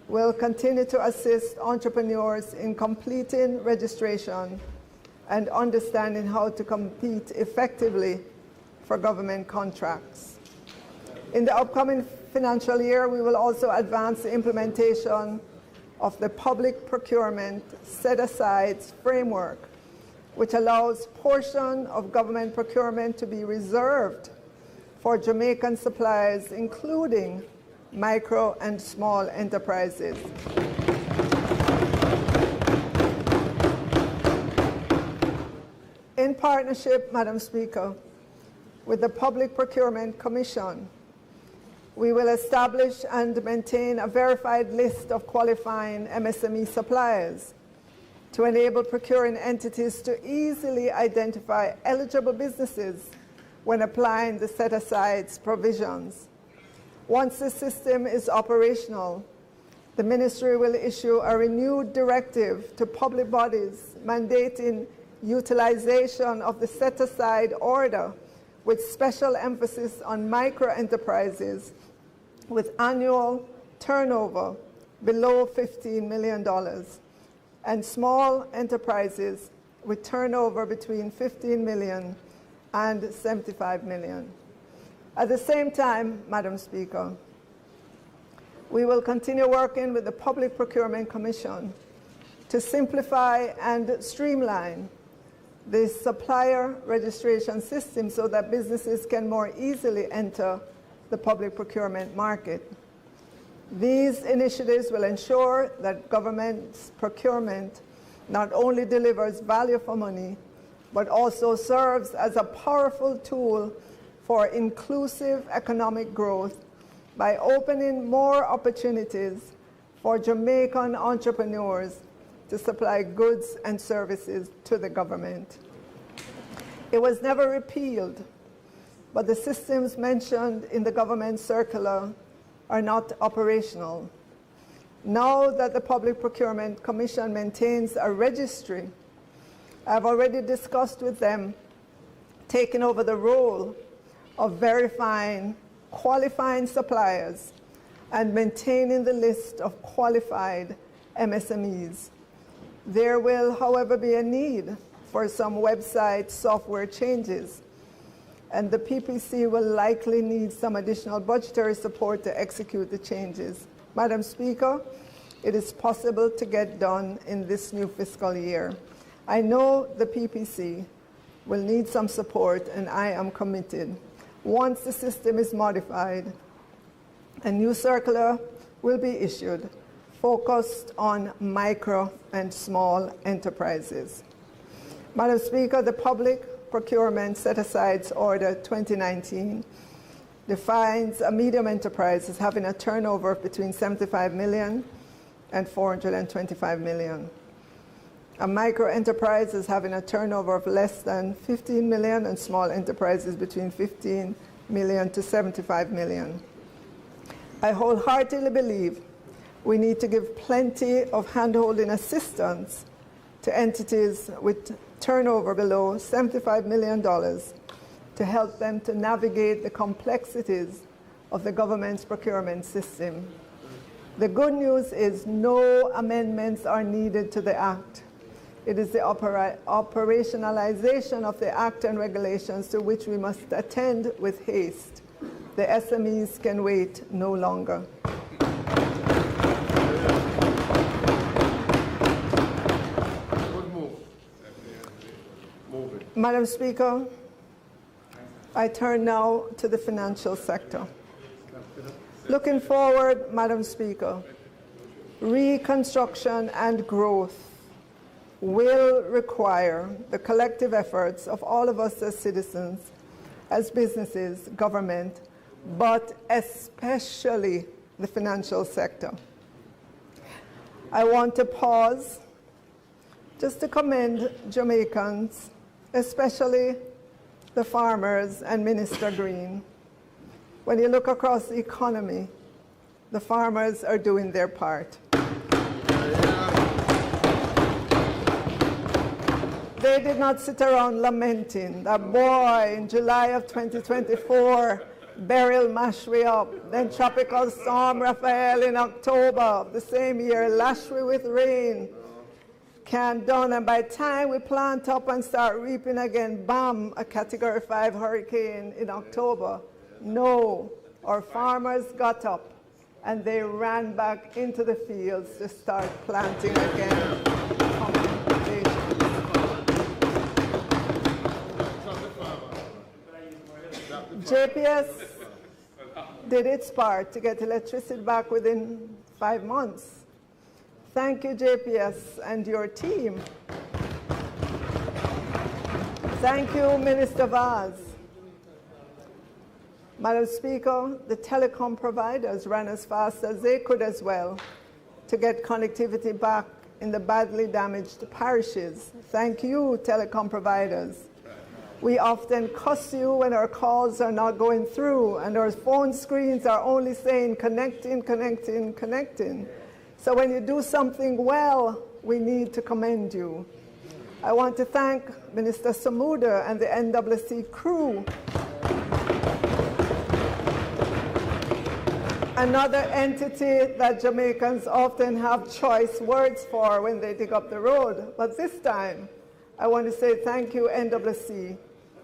D: will continue to assist entrepreneurs in completing registration and understanding how to compete effectively for government contracts. In the upcoming financial year, we will also advance the implementation of the public procurement set-asides framework, which allows portion of government procurement to be reserved for Jamaican suppliers, including micro and small enterprises. In partnership, Madam Speaker, with the Public Procurement Commission, we will establish and maintain a verified list of qualifying MSME suppliers to enable procuring entities to easily identify eligible businesses when applying the set-asides provisions. Once the system is operational, the Ministry will issue a renewed directive to public bodies mandating utilization of the set-aside order with special emphasis on micro-enterprises with annual turnover below $15 million and small enterprises with turnover between $15 million and $75 million. At the same time, Madam Speaker, we will continue working with the Public Procurement Commission to simplify and streamline the supplier registration system so that businesses can more easily enter the public procurement market. These initiatives will ensure that government's procurement not only delivers value for money, but also serves as a powerful tool for inclusive economic growth by opening more opportunities for Jamaican entrepreneurs to supply goods and services to the government. It was never repealed, but the systems mentioned in the government circular are not operational. Now that the Public Procurement Commission maintains a registry, I've already discussed with them taking over the role of verifying qualifying suppliers and maintaining the list of qualified MSMEs. There will, however, be a need for some website software changes, and the PPC will likely need some additional budgetary support to execute the changes. Madam Speaker, it is possible to get done in this new fiscal year. I know the PPC will need some support, and I am committed. Once the system is modified, a new circular will be issued focused on micro and small enterprises. Madam Speaker, the Public Procurement Set-Asides Order 2019 defines a medium enterprise as having a turnover of between 75 million and 425 million. A micro enterprise is having a turnover of less than 15 million, and small enterprises between 15 million to 75 million. I wholeheartedly believe we need to give plenty of hand-holding assistance to entities with turnover below $75 million to help them to navigate the complexities of the government's procurement system. The good news is no amendments are needed to the Act. It is the operationalization of the Act and regulations to which we must attend with haste. The SMEs can wait no longer. Madam Speaker, I turn now to the financial sector. Looking forward, Madam Speaker, reconstruction and growth will require the collective efforts of all of us as citizens, as businesses, government, but especially the financial sector. I want to pause just to commend Jamaicans, especially the farmers and Minister Green. When you look across the economy, the farmers are doing their part. They did not sit around lamenting that, boy, in July of 2024, Beryl mashed me up. Then Tropical Storm Raphael in October of the same year lashed me with rain. Can't done, and by the time we plant up and start reaping again, bam, a Category 5 hurricane in October. No, our farmers got up and they ran back into the fields to start planting again. JPS did its part to get electricity back within 5 months. Thank you, JPS, and your team. Thank you, Minister Vaz. Madam Speaker, the telecom providers ran as fast as they could as well to get connectivity back in the badly damaged parishes. Thank you, telecom providers. We often cuss you when our calls are not going through and our phone screens are only saying connecting, connecting, connecting. So when you do something well, we need to commend you. I want to thank Minister Samuda and the NWC crew. Another entity that Jamaicans often have choice words for when they dig up the road. But this time, I want to say thank you, NWC.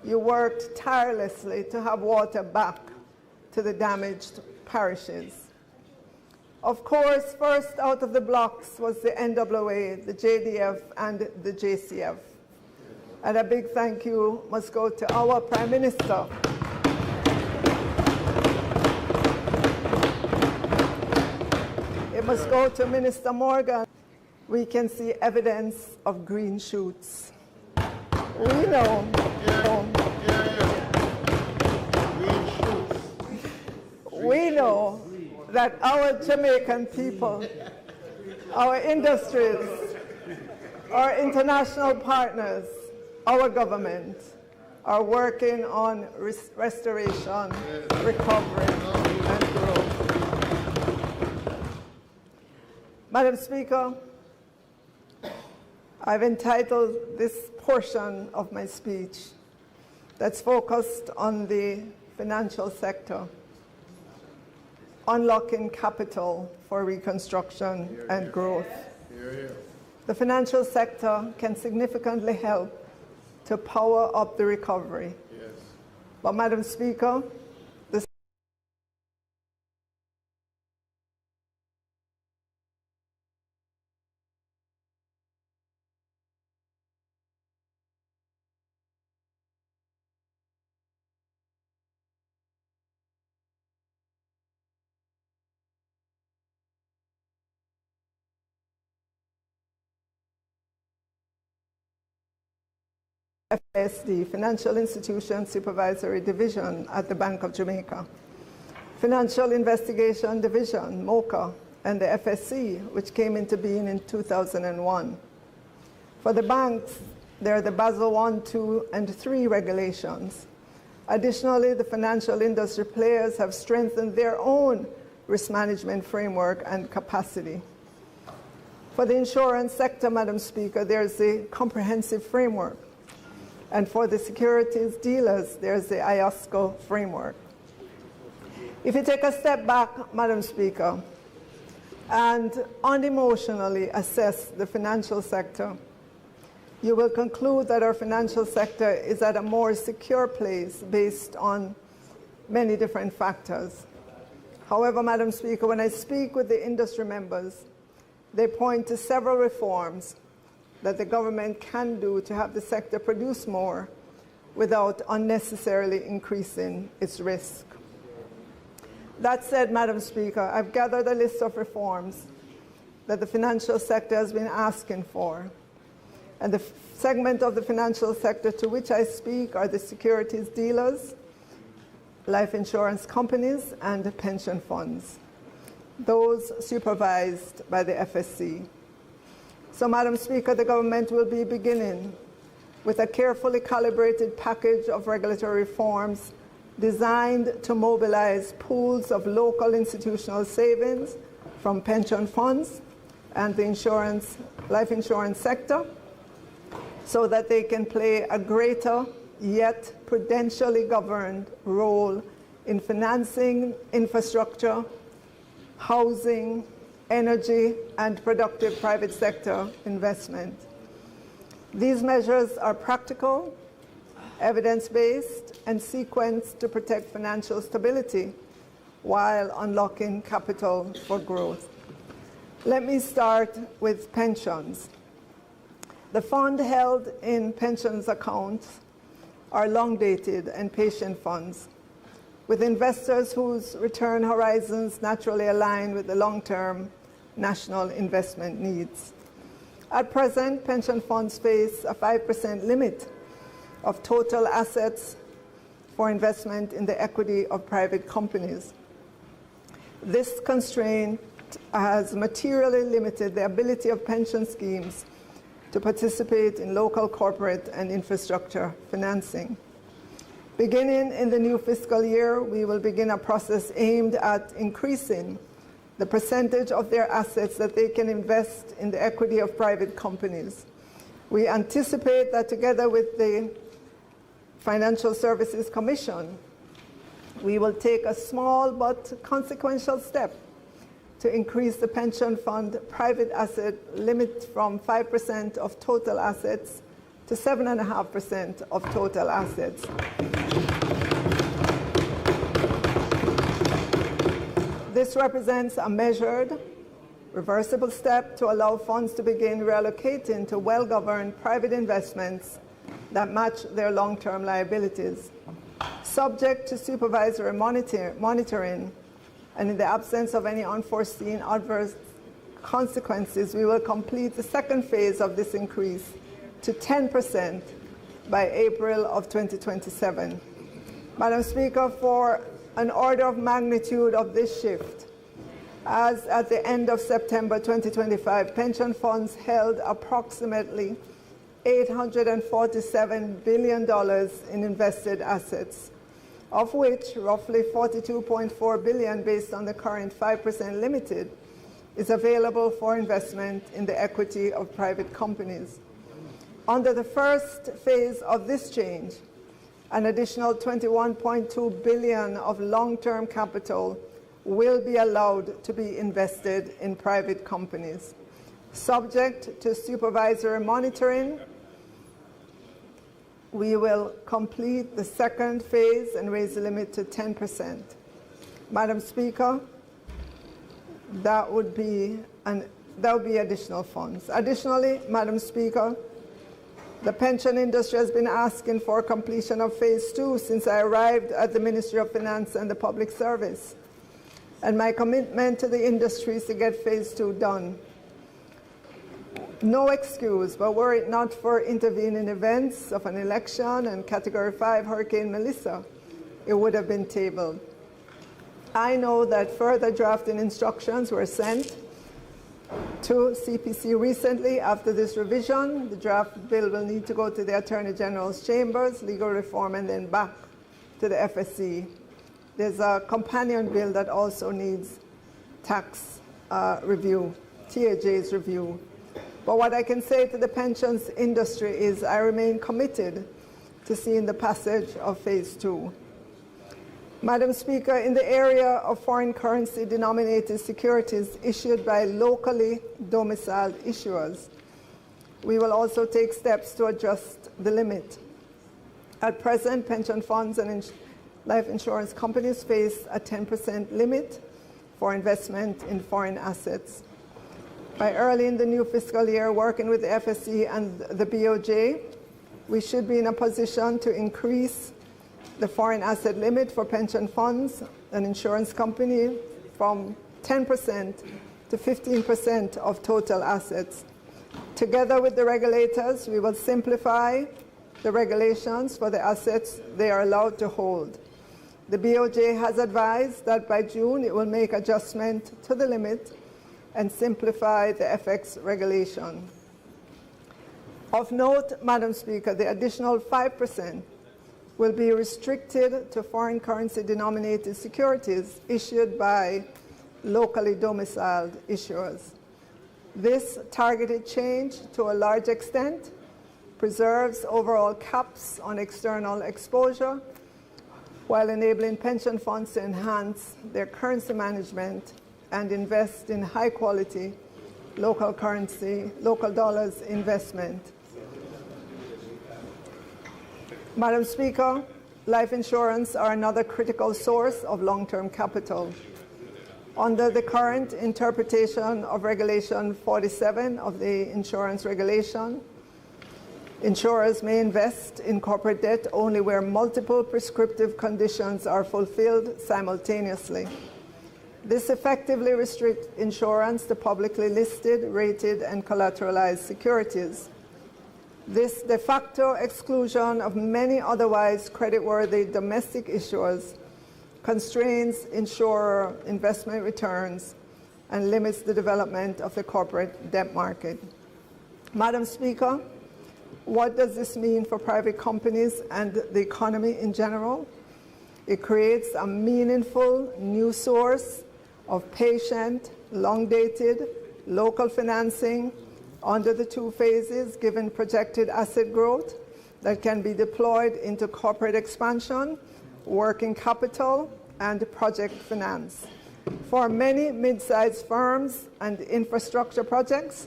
D: You worked tirelessly to have water back to the damaged parishes. Of course, first out of the blocks was the NWA, the JDF, and the JCF. And a big thank you must go to our Prime Minister. It must go to Minister Morgan. We can see evidence of green shoots. We know. We know that our Jamaican people, our industries, our international partners, our government are working on restoration, recovery, and growth. Madam Speaker, I've entitled this portion of my speech that's focused on the financial sector, Unlocking Capital for Reconstruction and Growth. The financial sector can significantly help to power up the recovery. But Madam Speaker, FSD, Financial Institution Supervisory Division at the Bank of Jamaica. Financial Investigation Division, MOCA, and the FSC, which came into being in 2001. For the banks, there are the Basel I, II, and III regulations. Additionally, the financial industry players have strengthened their own risk management framework and capacity. For the insurance sector, Madam Speaker, there's a comprehensive framework. And for the securities dealers, there's the IOSCO framework. If you take a step back, Madam Speaker, and unemotionally assess the financial sector, you will conclude that our financial sector is at a more secure place based on many different factors. However, Madam Speaker, when I speak with the industry members, they point to several reforms that the government can do to have the sector produce more without unnecessarily increasing its risk. That said, Madam Speaker, I've gathered a list of reforms that the financial sector has been asking for. And the segment of the financial sector to which I speak are the securities dealers, life insurance companies, and pension funds, those supervised by the FSC. So, Madam Speaker, the government will be beginning with a carefully calibrated package of regulatory reforms designed to mobilize pools of local institutional savings from pension funds and the life insurance sector, so that they can play a greater yet prudentially governed role in financing infrastructure, housing, energy, and productive private sector investment. These measures are practical, evidence-based, and sequenced to protect financial stability while unlocking capital for growth. Let me start with pensions. The funds held in pensions accounts are long-dated and patient funds, with investors whose return horizons naturally align with the long-term national investment needs. At present, pension funds face a 5% limit of total assets for investment in the equity of private companies. This constraint has materially limited the ability of pension schemes to participate in local corporate and infrastructure financing. Beginning in the new fiscal year, we will begin a process aimed at increasing the percentage of their assets that they can invest in the equity of private companies. We anticipate that together with the Financial Services Commission, we will take a small but consequential step to increase the pension fund private asset limit from 5% of total assets to 7.5% of total assets. This represents a measured, reversible step to allow funds to begin reallocating to well-governed private investments that match their long-term liabilities. Subject to supervisory monitoring, and in the absence of any unforeseen adverse consequences, we will complete the second phase of this increase to 10% by April of 2027. Madam Speaker, for an order of magnitude of this shift, as at the end of September 2025, pension funds held approximately $847 billion in invested assets, of which roughly $42.4 billion, based on the current 5% limited, is available for investment in the equity of private companies. Under the first phase of this change, an additional $21.2 billion of long-term capital will be allowed to be invested in private companies. Subject to supervisory monitoring, we will complete the second phase and raise the limit to 10%. Madam Speaker, that would be additional funds. Additionally, Madam Speaker, the pension industry has been asking for completion of phase 2 since I arrived at the Ministry of Finance and the Public Service. And my commitment to the industry is to get phase 2 done. No excuse, but were it not for intervening events of an election and Category 5 Hurricane Melissa, it would have been tabled. I know that further drafting instructions were sent to CPC recently. After this revision, the draft bill will need to go to the Attorney General's chambers, legal reform, and then back to the FSC. There's a companion bill that also needs tax review, TAJ's review. But what I can say to the pensions industry is I remain committed to seeing the passage of Phase 2. Madam Speaker, in the area of foreign currency denominated securities issued by locally domiciled issuers, we will also take steps to adjust the limit. At present, pension funds and life insurance companies face a 10% limit for investment in foreign assets. By early in the new fiscal year, working with the FSC and the BOJ, we should be in a position to increase the foreign asset limit for pension funds and insurance company from 10% to 15% of total assets. Together with the regulators, we will simplify the regulations for the assets they are allowed to hold. The BOJ has advised that by June it will make adjustment to the limit and simplify the FX regulation. Of note, Madam Speaker, the additional 5% will be restricted to foreign currency denominated securities issued by locally domiciled issuers. This targeted change, to a large extent, preserves overall caps on external exposure while enabling pension funds to enhance their currency management and invest in high-quality local currency, local dollars investment. Madam Speaker, life insurance are another critical source of long-term capital. Under the current interpretation of Regulation 47 of the Insurance Regulation, insurers may invest in corporate debt only where multiple prescriptive conditions are fulfilled simultaneously. This effectively restricts insurance to publicly listed, rated, and collateralized securities. This de facto exclusion of many otherwise creditworthy domestic issuers constrains insurer investment returns and limits the development of the corporate debt market. Madam Speaker, what does this mean for private companies and the economy in general? It creates a meaningful new source of patient, long-dated, local financing under the two phases, given projected asset growth that can be deployed into corporate expansion, working capital, and project finance. For many mid-sized firms and infrastructure projects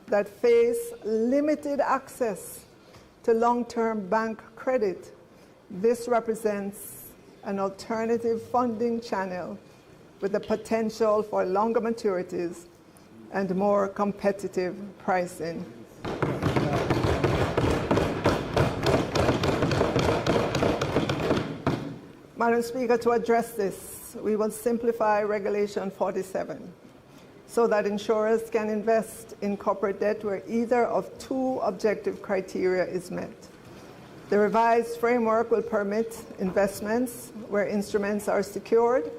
D: that face limited access to long-term bank credit, this represents an alternative funding channel with the potential for longer maturities and more competitive pricing. Madam Speaker, to address this, we will simplify Regulation 47 so that insurers can invest in corporate debt where either of two objective criteria is met. The revised framework will permit investments where instruments are secured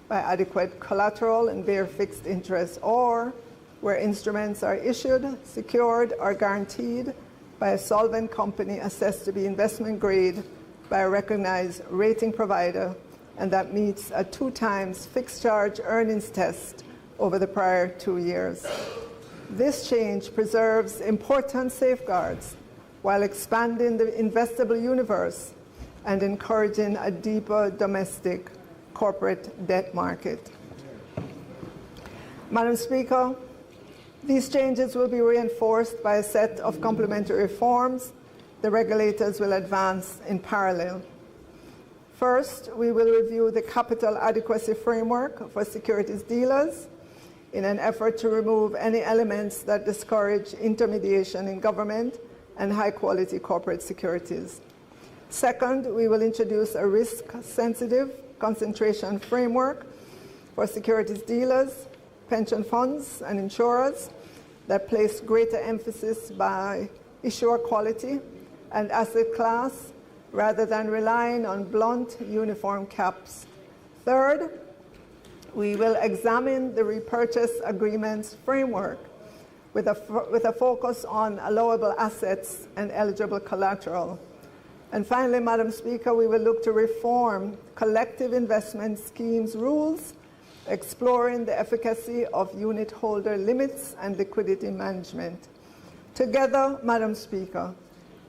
D: by adequate collateral and bear fixed interest, or where instruments are issued, secured, or guaranteed by a solvent company assessed to be investment grade by a recognized rating provider, and that meets a 2x fixed charge earnings test over the prior 2 years. This change preserves important safeguards while expanding the investable universe and encouraging a deeper domestic corporate debt market. Madam Speaker, these changes will be reinforced by a set of complementary reforms the regulators will advance in parallel. First, we will review the capital adequacy framework for securities dealers in an effort to remove any elements that discourage intermediation in government and high-quality corporate securities. Second, we will introduce a risk-sensitive concentration framework for securities dealers, pension funds, and insurers that place greater emphasis by issuer quality and asset class rather than relying on blunt uniform caps. Third, We will examine the repurchase agreements framework with a focus on allowable assets and eligible collateral. And finally, Madam Speaker, we will look to reform collective investment schemes rules, exploring the efficacy of unit holder limits and liquidity management. Together, Madam Speaker,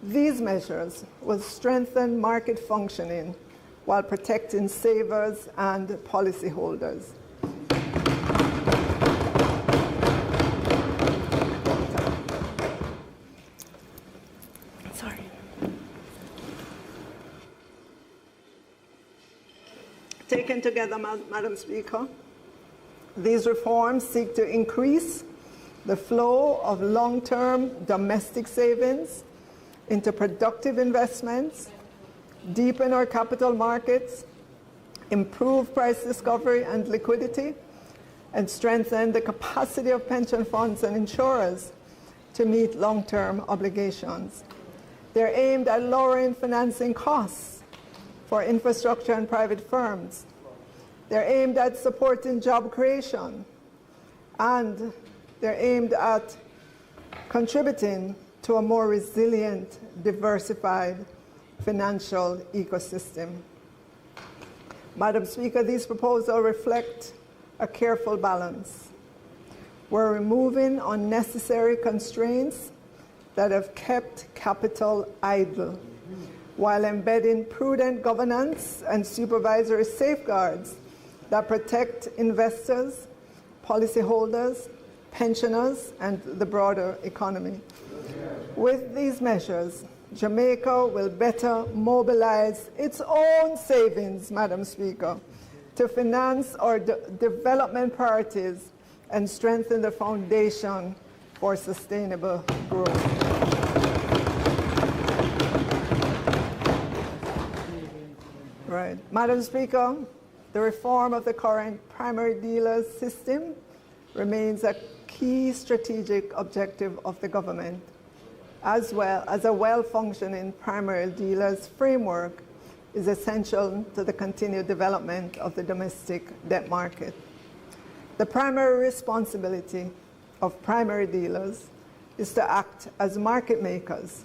D: these measures will strengthen market functioning while protecting savers and policyholders. Sorry. Taken together, Madam Speaker, these reforms seek to increase the flow of long-term domestic savings into productive investments, deepen our capital markets, improve price discovery and liquidity, and strengthen the capacity of pension funds and insurers to meet long-term obligations. They're aimed at lowering financing costs for infrastructure and private firms. They're aimed at supporting job creation, and they're aimed at contributing to a more resilient, diversified financial ecosystem. Madam Speaker, these proposals reflect a careful balance. We're removing unnecessary constraints that have kept capital idle, while embedding prudent governance and supervisory safeguards that protect investors, policyholders, pensioners, and the broader economy. With these measures, Jamaica will better mobilize its own savings, Madam Speaker, to finance our development priorities and strengthen the foundation for sustainable growth. Right. Madam Speaker, the reform of the current primary dealers system remains a key strategic objective of the government, as well as a well-functioning primary dealers framework is essential to the continued development of the domestic debt market. The primary responsibility of primary dealers is to act as market makers,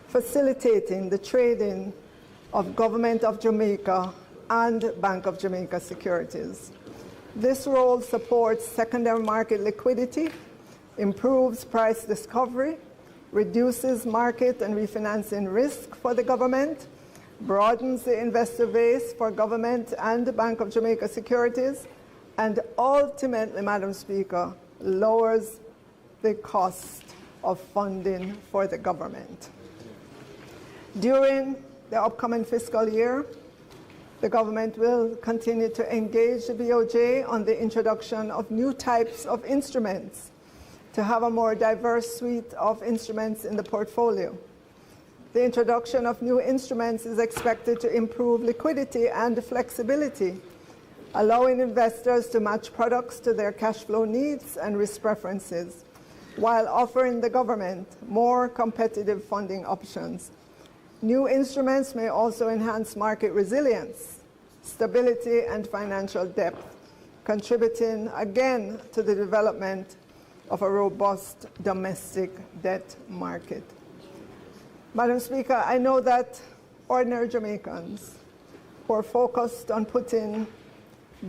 D: facilitating the trading of Government of Jamaica and Bank of Jamaica securities. This role supports secondary market liquidity, improves price discovery, reduces market and refinancing risk for the government, broadens the investor base for government and the Bank of Jamaica securities, and ultimately, Madam Speaker, lowers the cost of funding for the government. During the upcoming fiscal year, the government will continue to engage the BOJ on the introduction of new types of instruments to have a more diverse suite of instruments in the portfolio. The introduction of new instruments is expected to improve liquidity and flexibility, allowing investors to match products to their cash flow needs and risk preferences, while offering the government more competitive funding options. New instruments may also enhance market resilience, stability, and financial depth, contributing again to the development of a robust domestic debt market. Madam Speaker, I know that ordinary Jamaicans who are focused on putting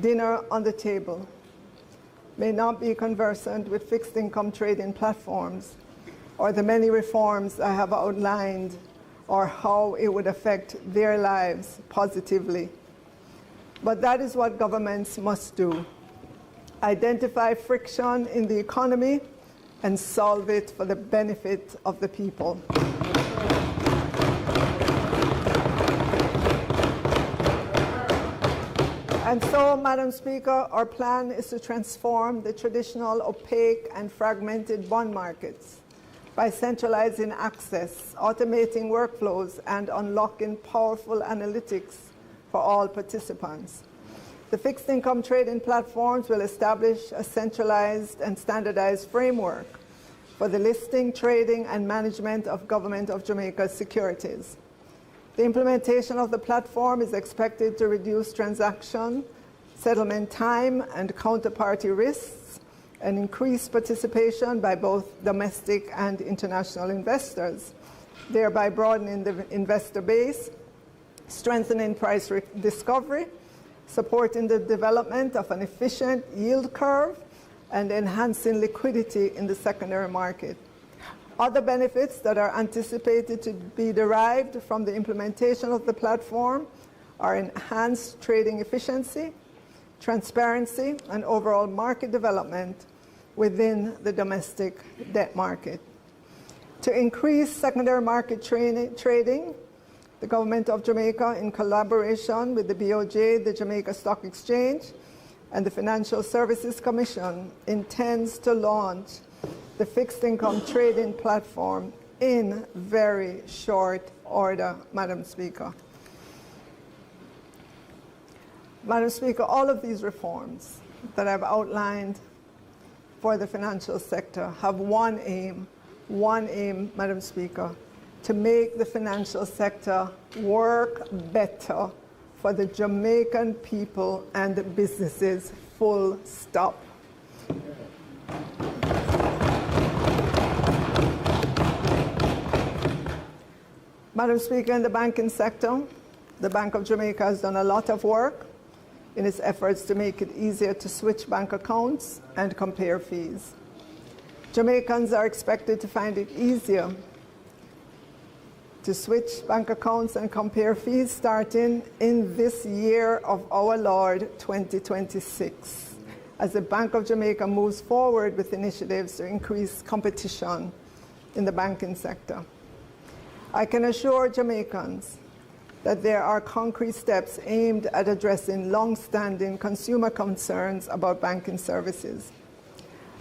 D: dinner on the table may not be conversant with fixed income trading platforms or the many reforms I have outlined or how it would affect their lives positively. But that is what governments must do: identify friction in the economy and solve it for the benefit of the people. And so, Madam Speaker, our plan is to transform the traditional opaque and fragmented bond markets by centralizing access, automating workflows, and unlocking powerful analytics for all participants. The fixed income trading platforms will establish a centralized and standardized framework for the listing, trading, and management of Government of Jamaica securities. The implementation of the platform is expected to reduce transaction settlement time and counterparty risks, and increased participation by both domestic and international investors, thereby broadening the investor base, strengthening price discovery, supporting the development of an efficient yield curve, and enhancing liquidity in the secondary market. Other benefits that are anticipated to be derived from the implementation of the platform are enhanced trading efficiency, transparency, and overall market development within the domestic debt market. To increase secondary market trading, the Government of Jamaica, in collaboration with the BOJ, the Jamaica Stock Exchange, and the Financial Services Commission, intends to launch the fixed income trading platform in very short order, Madam Speaker. Madam Speaker, all of these reforms that I've outlined for the financial sector have one aim, Madam Speaker, to make the financial sector work better for the Jamaican people and the businesses, full stop. Madam Speaker, in the banking sector, the Bank of Jamaica has done a lot of work in its efforts to make it easier to switch bank accounts and compare fees. Jamaicans are expected to find it easier to switch bank accounts and compare fees starting in this year of our Lord 2026, as the Bank of Jamaica moves forward with initiatives to increase competition in the banking sector. I can assure Jamaicans that there are concrete steps aimed at addressing long-standing consumer concerns about banking services.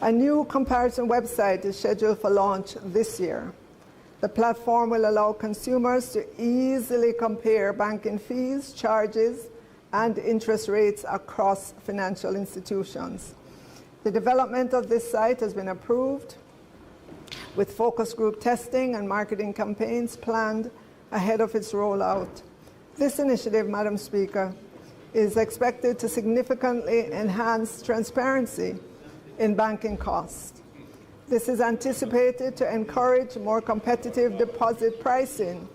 D: A new comparison website is scheduled for launch this year. The platform will allow consumers to easily compare banking fees, charges, and interest rates across financial institutions. The development of this site has been approved, with focus group testing and marketing campaigns planned ahead of its rollout. This initiative, Madam Speaker, is expected to significantly enhance transparency in banking costs. This is anticipated to encourage more competitive deposit pricing,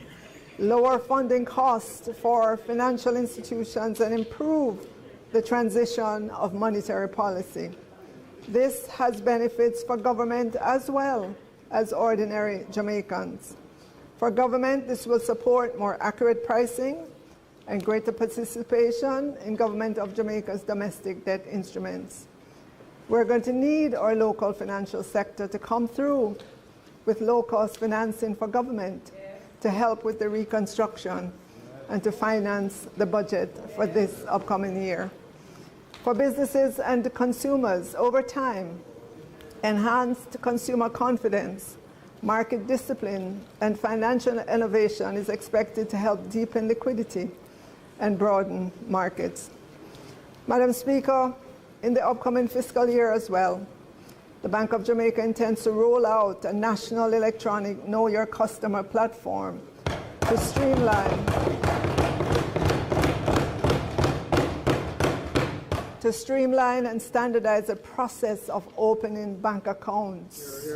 D: lower funding costs for financial institutions, and improve the transition of monetary policy. This has benefits for government as well as ordinary Jamaicans. For government, this will support more accurate pricing and greater participation in Government of Jamaica's domestic debt instruments. We're going to need our local financial sector to come through with low-cost financing for government to help with the reconstruction and to finance the budget for this upcoming year. For businesses and consumers, over time, enhanced consumer confidence, market discipline, and financial innovation is expected to help deepen liquidity and broaden markets. Madam Speaker, in the upcoming fiscal year as well, the Bank of Jamaica intends to roll out a national electronic Know Your Customer platform to streamline and standardize the process of opening bank accounts.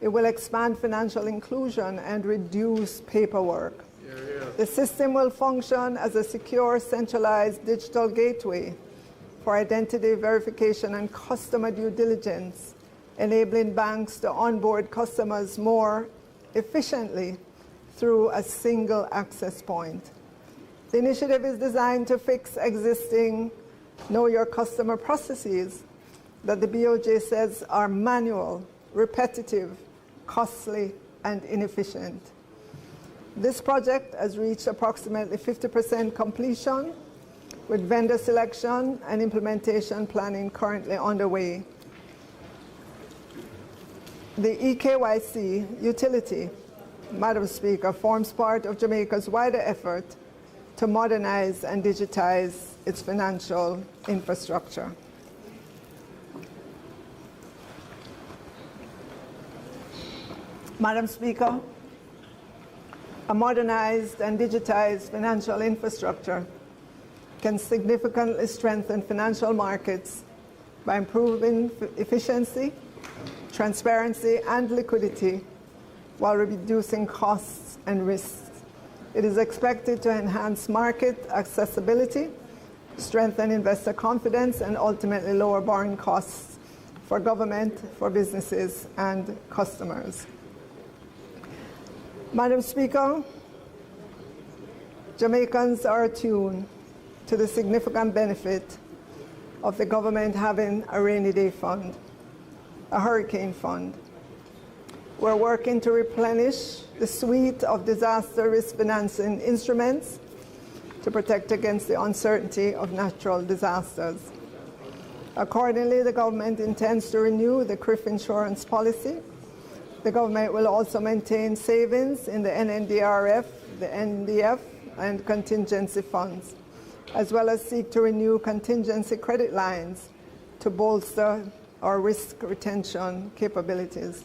D: It will expand financial inclusion and reduce paperwork. The system will function as a secure, centralized digital gateway for identity verification and customer due diligence, enabling banks to onboard customers more efficiently through a single access point. The initiative is designed to fix existing Know Your Customer processes that the BOJ says are manual, repetitive, costly, and inefficient. This project has reached approximately 50% completion, with vendor selection and implementation planning currently underway. The eKYC utility, Madam Speaker, forms part of Jamaica's wider effort to modernize and digitize its financial infrastructure. Madam Speaker, a modernized and digitized financial infrastructure can significantly strengthen financial markets by improving efficiency, transparency, and liquidity while reducing costs and risks. It is expected to enhance market accessibility, strengthen investor confidence, and ultimately lower borrowing costs for government, for businesses, and customers. Madam Speaker, Jamaicans are attuned to the significant benefit of the government having a rainy day fund, a hurricane fund. We're working to replenish the suite of disaster risk financing instruments to protect against the uncertainty of natural disasters. Accordingly, the government intends to renew the CRIF insurance policy. The government will also maintain savings in the NNDRF, the NDF, and contingency funds, as well as seek to renew contingency credit lines to bolster our risk retention capabilities.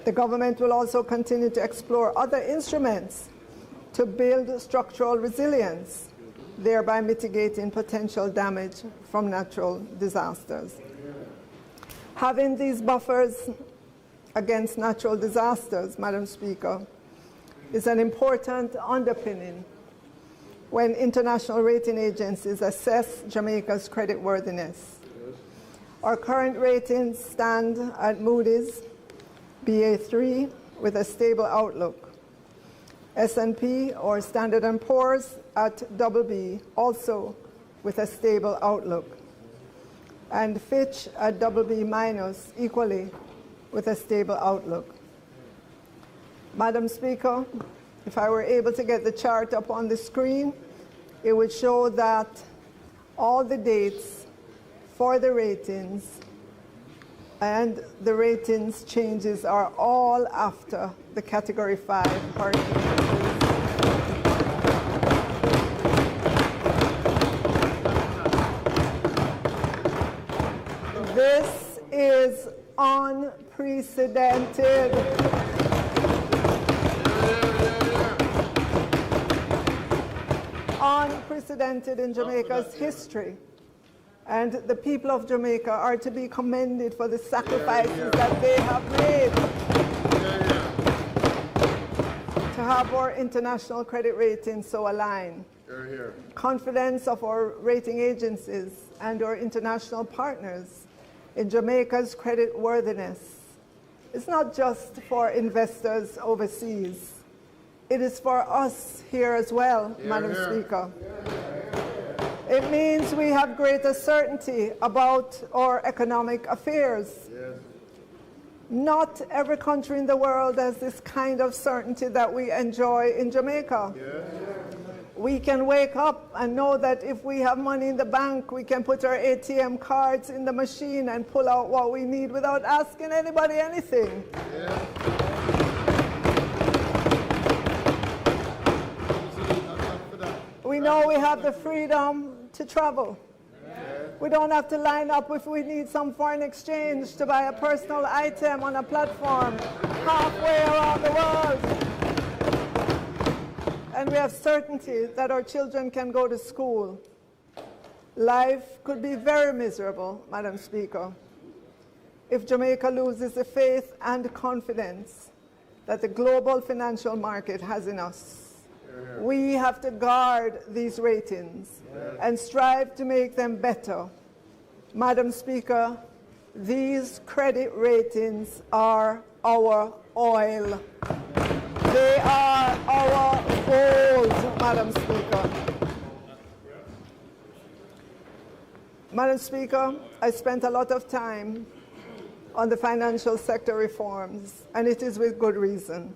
D: The government will also continue to explore other instruments to build structural resilience, thereby mitigating potential damage from natural disasters. Having these buffers against natural disasters, Madam Speaker, is an important underpinning when international rating agencies assess Jamaica's creditworthiness. Our current ratings stand at Moody's BA3 with a stable outlook, S&P or Standard & Poor's at BB, also with a stable outlook, and Fitch at BB-, equally with a stable outlook. Madam Speaker, if I were able to get the chart up on the screen, it would show that all the dates for the ratings and the ratings changes are all after the Category 5 hurricane. This is unprecedented. Unprecedented in Jamaica's history. And the people of Jamaica are to be commended for the sacrifices that they have made to have our international credit rating so aligned. Confidence of our rating agencies and our international partners in Jamaica's credit worthiness is not just for investors overseas. It is for us here as well, Madam Speaker. It means we have greater certainty about our economic affairs. Not every country in the world has this kind of certainty that we enjoy in Jamaica. We can wake up and know that if we have money in the bank, we can put our ATM cards in the machine and pull out what we need without asking anybody anything. We know we have the freedom to travel. We don't have to line up if we need some foreign exchange to buy a personal item on a platform halfway around the world. And we have certainty that our children can go to school. Life could be very miserable, Madam Speaker, if Jamaica loses the faith and confidence that the global financial market has in us. We have to guard these ratings and strive to make them better. Madam Speaker, these credit ratings are our oil. They are our gold, Madam Speaker. Madam Speaker, I spent a lot of time on the financial sector reforms, and it is with good reason.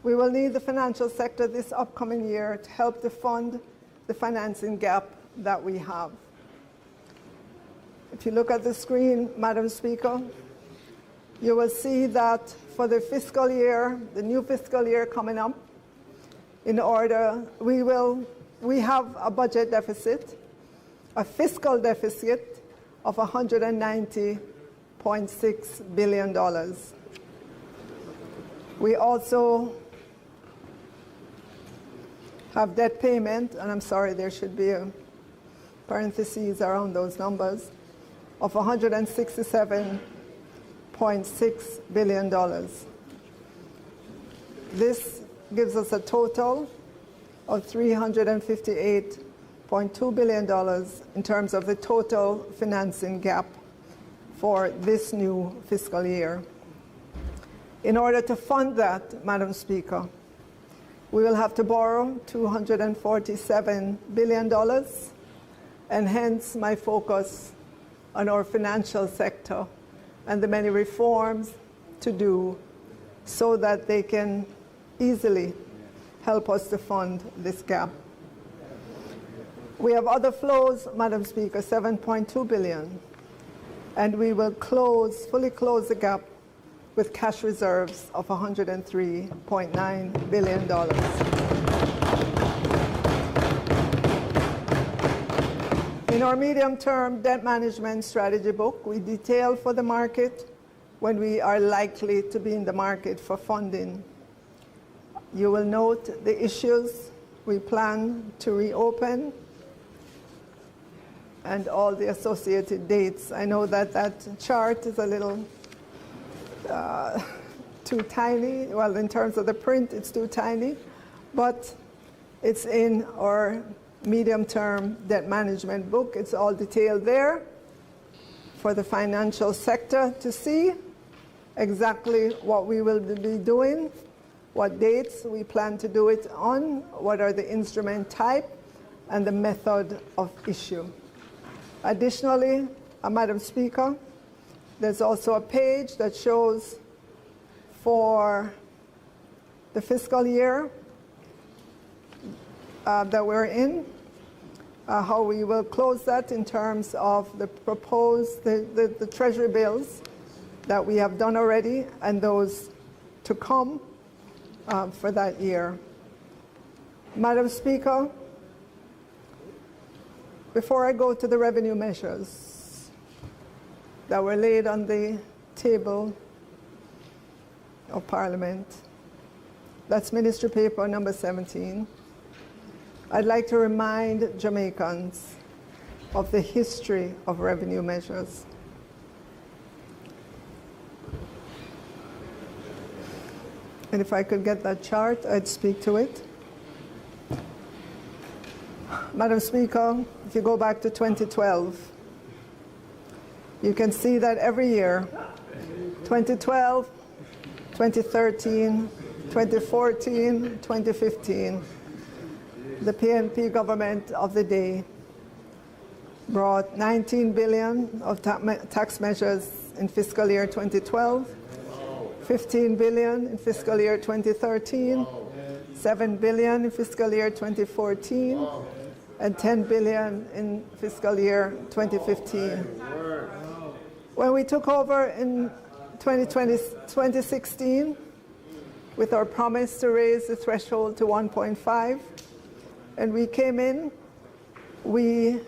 D: We will need the financial sector this upcoming year to help to fund the financing gap that we have. If you look at the screen, Madam Speaker, you will see that for the fiscal year, the new fiscal year coming up, we have a budget deficit, a fiscal deficit of $190.6 billion. We also have debt payment, and I'm sorry, there should be a parentheses around those numbers, of $167.6 billion. This gives us a total of $358.2 billion in terms of the total financing gap for this new fiscal year. In order to fund that, Madam Speaker, we will have to borrow $247 billion, and hence my focus on our financial sector and the many reforms to do so that they can easily help us to fund this gap. We have other flows, Madam Speaker, $7.2 billion, and we will fully close the gap with cash reserves of $103.9 billion. In our medium-term debt management strategy book, we detail for the market when we are likely to be in the market for funding. You will note the issues we plan to reopen and all the associated dates. I know that that chart is a little too tiny. Well, in terms of the print, it's too tiny, but it's in our medium-term debt management book. It's all detailed there for the financial sector to see exactly what we will be doing, what dates we plan to do it on, what are the instrument type, and the method of issue. Additionally, Madam Speaker, there's also a page that shows for the fiscal year that we're in, how we will close that in terms of the proposed, the treasury bills that we have done already and those to come for that year. Madam Speaker, before I go to the revenue measures that were laid on the table of Parliament, that's Ministry Paper number 17, I'd like to remind Jamaicans of the history of revenue measures. And if I could get that chart, I'd speak to it. Madam Speaker, if you go back to 2012, you can see that every year, 2012, 2013, 2014, 2015, the PNP government of the day brought 19 billion of tax measures in fiscal year 2012, 15 billion in fiscal year 2013, 7 billion in fiscal year 2014, and 10 billion in fiscal year 2015. When we took over in 2016, with our promise to raise the threshold to 1.5, and we came in, we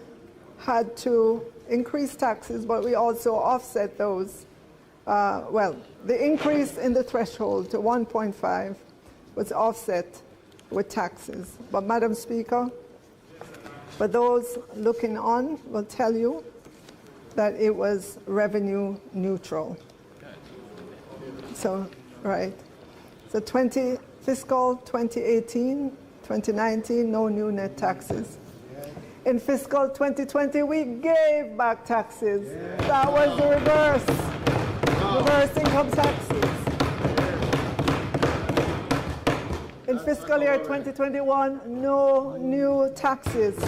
D: had to increase taxes, but we also offset those. Well, the increase in the threshold to 1.5 was offset with taxes. But Madam Speaker, for those looking on will tell you that it was revenue neutral. So, right. So fiscal 2018, 2019, no new net taxes. In fiscal 2020, we gave back taxes. That was the reverse. Reverse income taxes. In fiscal year 2021, no new taxes.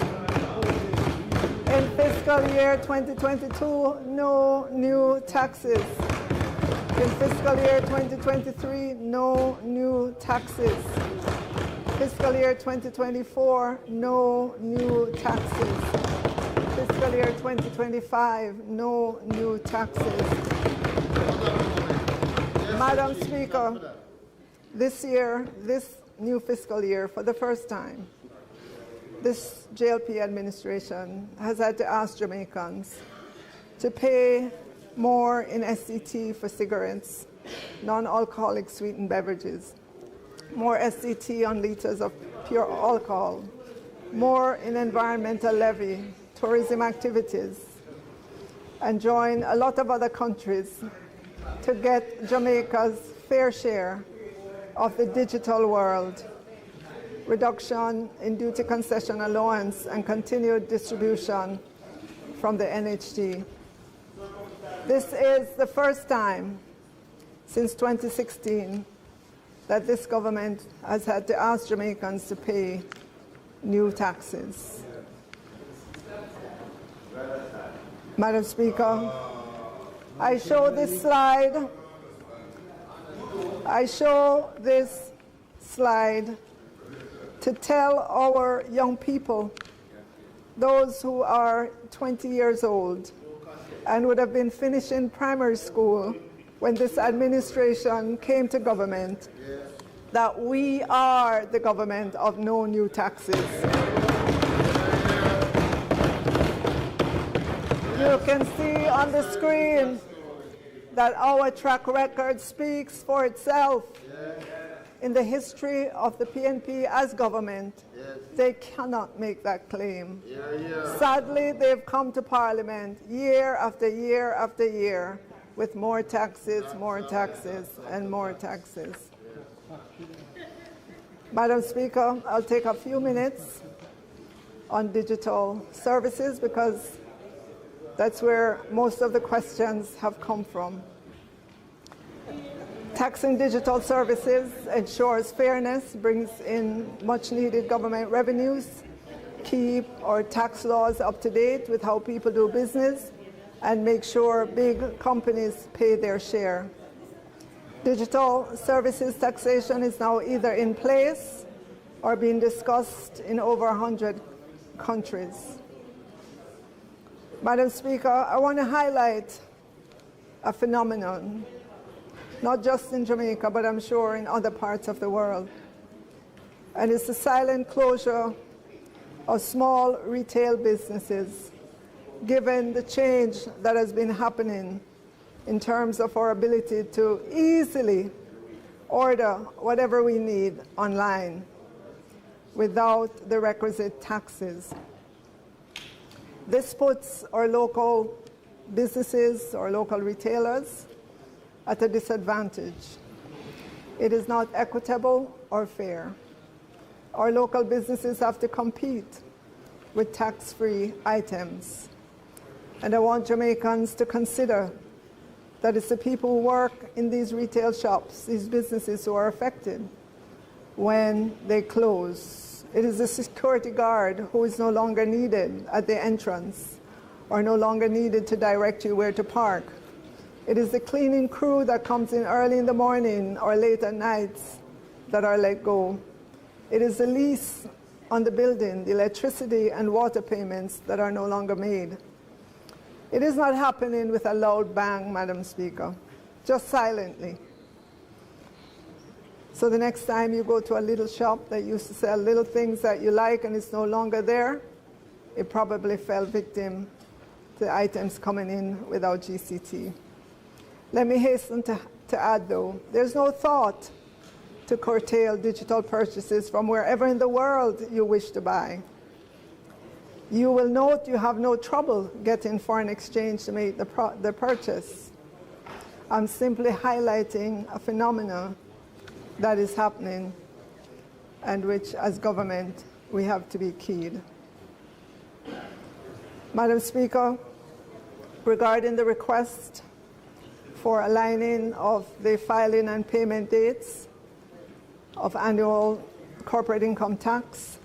D: In fiscal year 2022, no new taxes. In fiscal year 2023, no new taxes. Fiscal year 2024, no new taxes. Fiscal year 2025, no new taxes. Madam Speaker, this year, this new fiscal year, for the first time, this JLP administration has had to ask Jamaicans to pay more in SCT for cigarettes, non-alcoholic sweetened beverages, more SCT on liters of pure alcohol, more in environmental levy, tourism activities and join a lot of other countries to get Jamaica's fair share of the digital world, reduction in duty concession allowance and continued distribution from the NHG. This is the first time since 2016 that this government has had to ask Jamaicans to pay new taxes. Madam Speaker, I show this slide to tell our young people, those who are 20 years old and would have been finishing primary school when this administration came to government, that we are the government of no new taxes. You can see on the screen that our track record speaks for itself. In the history of the PNP as government, they cannot make that claim. Sadly, they've come to Parliament year after year after year with more taxes, and more taxes. Madam Speaker, I'll take a few minutes on digital services because that's where most of the questions have come from. Taxing digital services ensures fairness, brings in much-needed government revenues, keep our tax laws up to date with how people do business, and make sure big companies pay their share. Digital services taxation is now either in place or being discussed in over 100 countries. Madam Speaker, I want to highlight a phenomenon, not just in Jamaica, but I'm sure in other parts of the world. And it's the silent closure of small retail businesses, given the change that has been happening in terms of our ability to easily order whatever we need online without the requisite taxes. This puts our local businesses or local retailers at a disadvantage. It is not equitable or fair. Our local businesses have to compete with tax-free items. And I want Jamaicans to consider that it's the people who work in these retail shops, these businesses, who are affected when they close. It is the security guard who is no longer needed at the entrance or no longer needed to direct you where to park. It is the cleaning crew that comes in early in the morning or late at nights that are let go. It is the lease on the building, the electricity and water payments that are no longer made. It is not happening with a loud bang, Madam Speaker, just silently. So the next time you go to a little shop that used to sell little things that you like and it's no longer there, it probably fell victim to items coming in without GCT. Let me hasten to add, though, there's no thought to curtail digital purchases from wherever in the world you wish to buy. You will note you have no trouble getting foreign exchange to make the purchase. I'm simply highlighting a phenomenon that is happening and which, as government, we have to be keyed. Madam Speaker, regarding the request for aligning of the filing and payment dates of annual corporate income tax,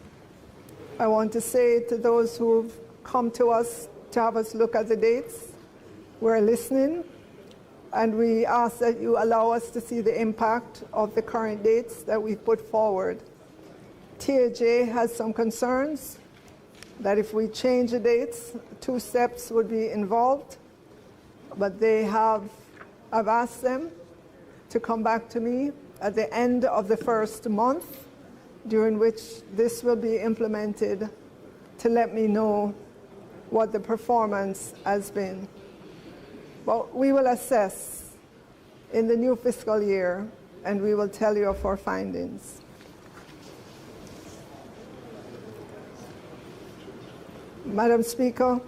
D: I want to say to those who've come to us to have us look at the dates, we're listening, and we ask that you allow us to see the impact of the current dates that we've put forward. TAJ has some concerns that if we change the dates, 2 steps would be involved, but I've asked them to come back to me at the end of the first month, during which this will be implemented, to let me know what the performance has been. But we will assess in the new fiscal year, and we will tell you of our findings. Madam Speaker,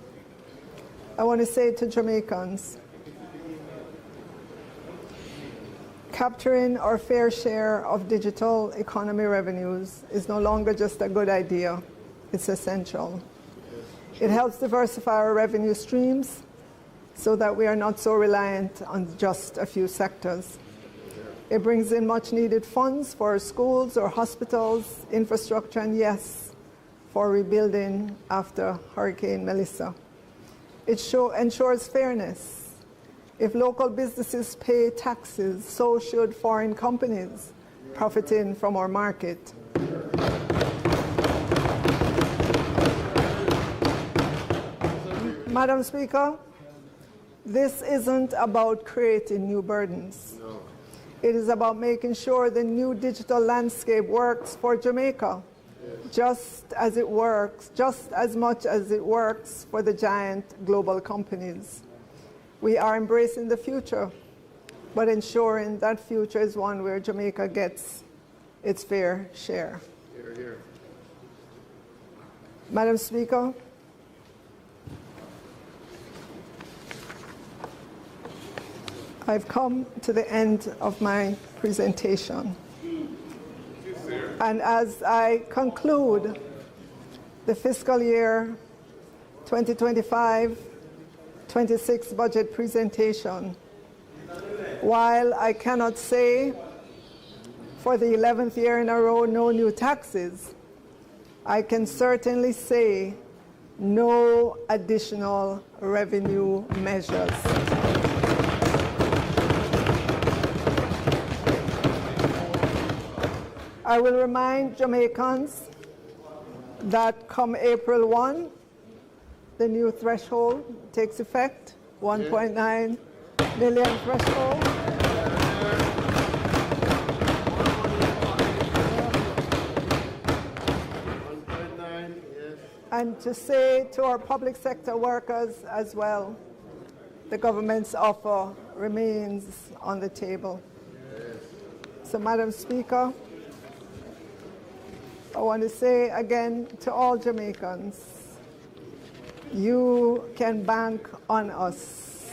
D: I want to say to Jamaicans, capturing our fair share of digital economy revenues is no longer just a good idea, it's essential. It helps diversify our revenue streams so that we are not so reliant on just a few sectors. It brings in much needed funds for our schools, our hospitals, infrastructure, and yes, for rebuilding after Hurricane Melissa. It ensures fairness. If local businesses pay taxes, so should foreign companies profiting from our market. Madam Speaker, this isn't about creating new burdens. No. It is about making sure the new digital landscape works for Jamaica, just as much as it works for the giant global companies. We are embracing the future, but ensuring that future is one where Jamaica gets its fair share. Hear, hear. Madam Speaker, I've come to the end of my presentation. And as I conclude the fiscal year 2025-26 budget presentation, while I cannot say for the 11th year in a row no new taxes, I can certainly say no additional revenue measures. I will remind Jamaicans that come April 1, the new threshold takes effect, 1.9 million threshold. And to say to our public sector workers as well, the government's offer remains on the table. So, Madam Speaker, I want to say again to all Jamaicans, you can bank on us.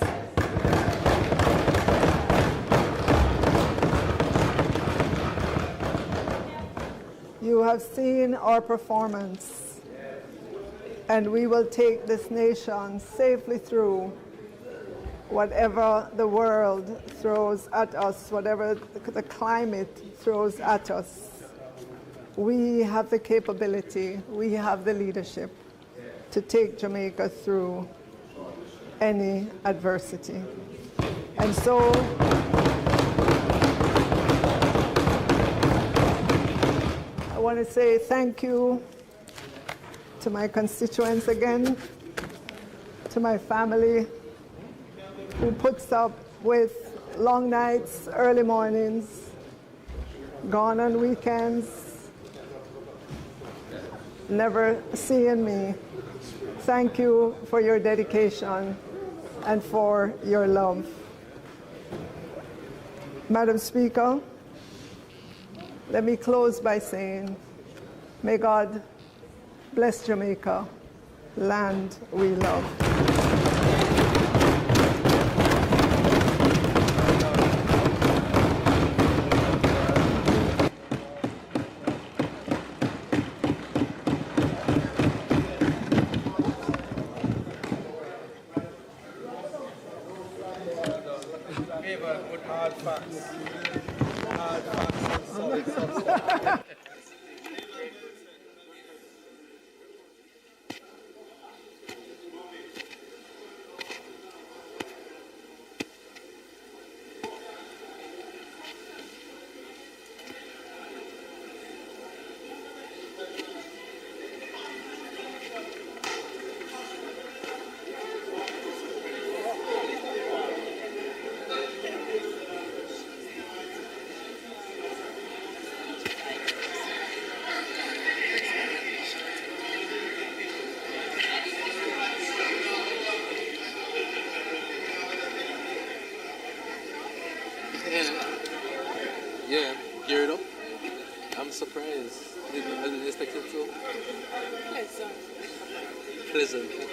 D: You have seen our performance, and we will take this nation safely through whatever the world throws at us, whatever the climate throws at us. We have the capability, we have the leadership to take Jamaica through any adversity. And so, I want to say thank you to my constituents again, to my family who puts up with long nights, early mornings, gone on weekends, never seeing me. Thank you for your dedication and for your love. Madam Speaker, let me close by saying, may God bless Jamaica, land we love.
E: Yeah, geared up. I'm surprised. I didn't expect it to. pleasantly.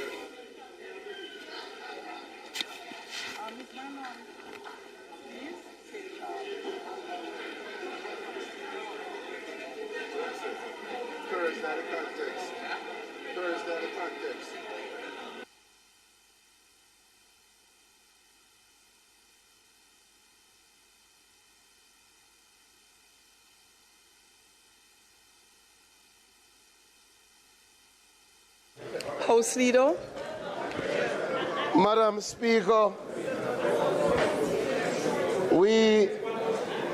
C: House Leader.
B: Madam Speaker, we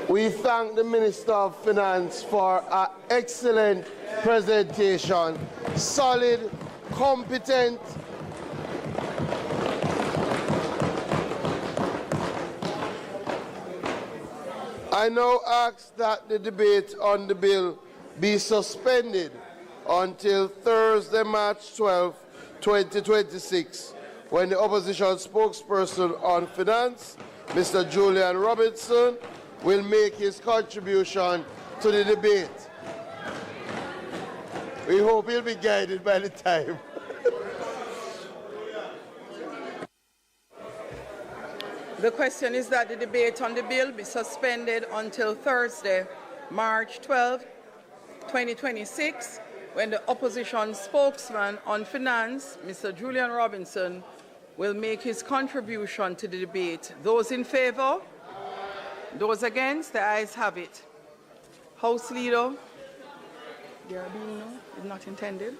B: thank the Minister of Finance for an excellent presentation, solid, competent. I now ask that the debate on the bill be suspended until Thursday, March 12, 2026, when the opposition spokesperson on finance, Mr. Julian Robinson, will make his contribution to the debate. We hope he'll be guided by the time.
C: The question is that the debate on the bill be suspended until Thursday, March 12, 2026, when the opposition spokesman on finance, Mr. Julian Robinson, will make his contribution to the debate. Those in favour? Those against? The ayes have it. House Leader? There being no, is not intended.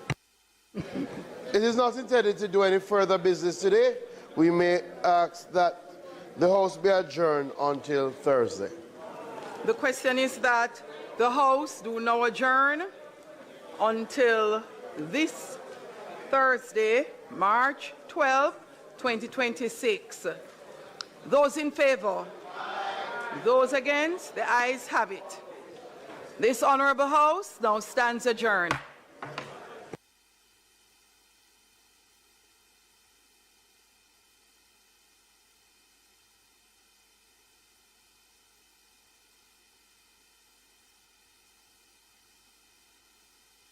B: It is not intended to do any further business today. We may ask that the House be adjourned until Thursday.
C: The question is that the House do now adjourn until this Thursday, March 12, 2026. Those in favour? Those against? The ayes have it. This honourable House now stands adjourned.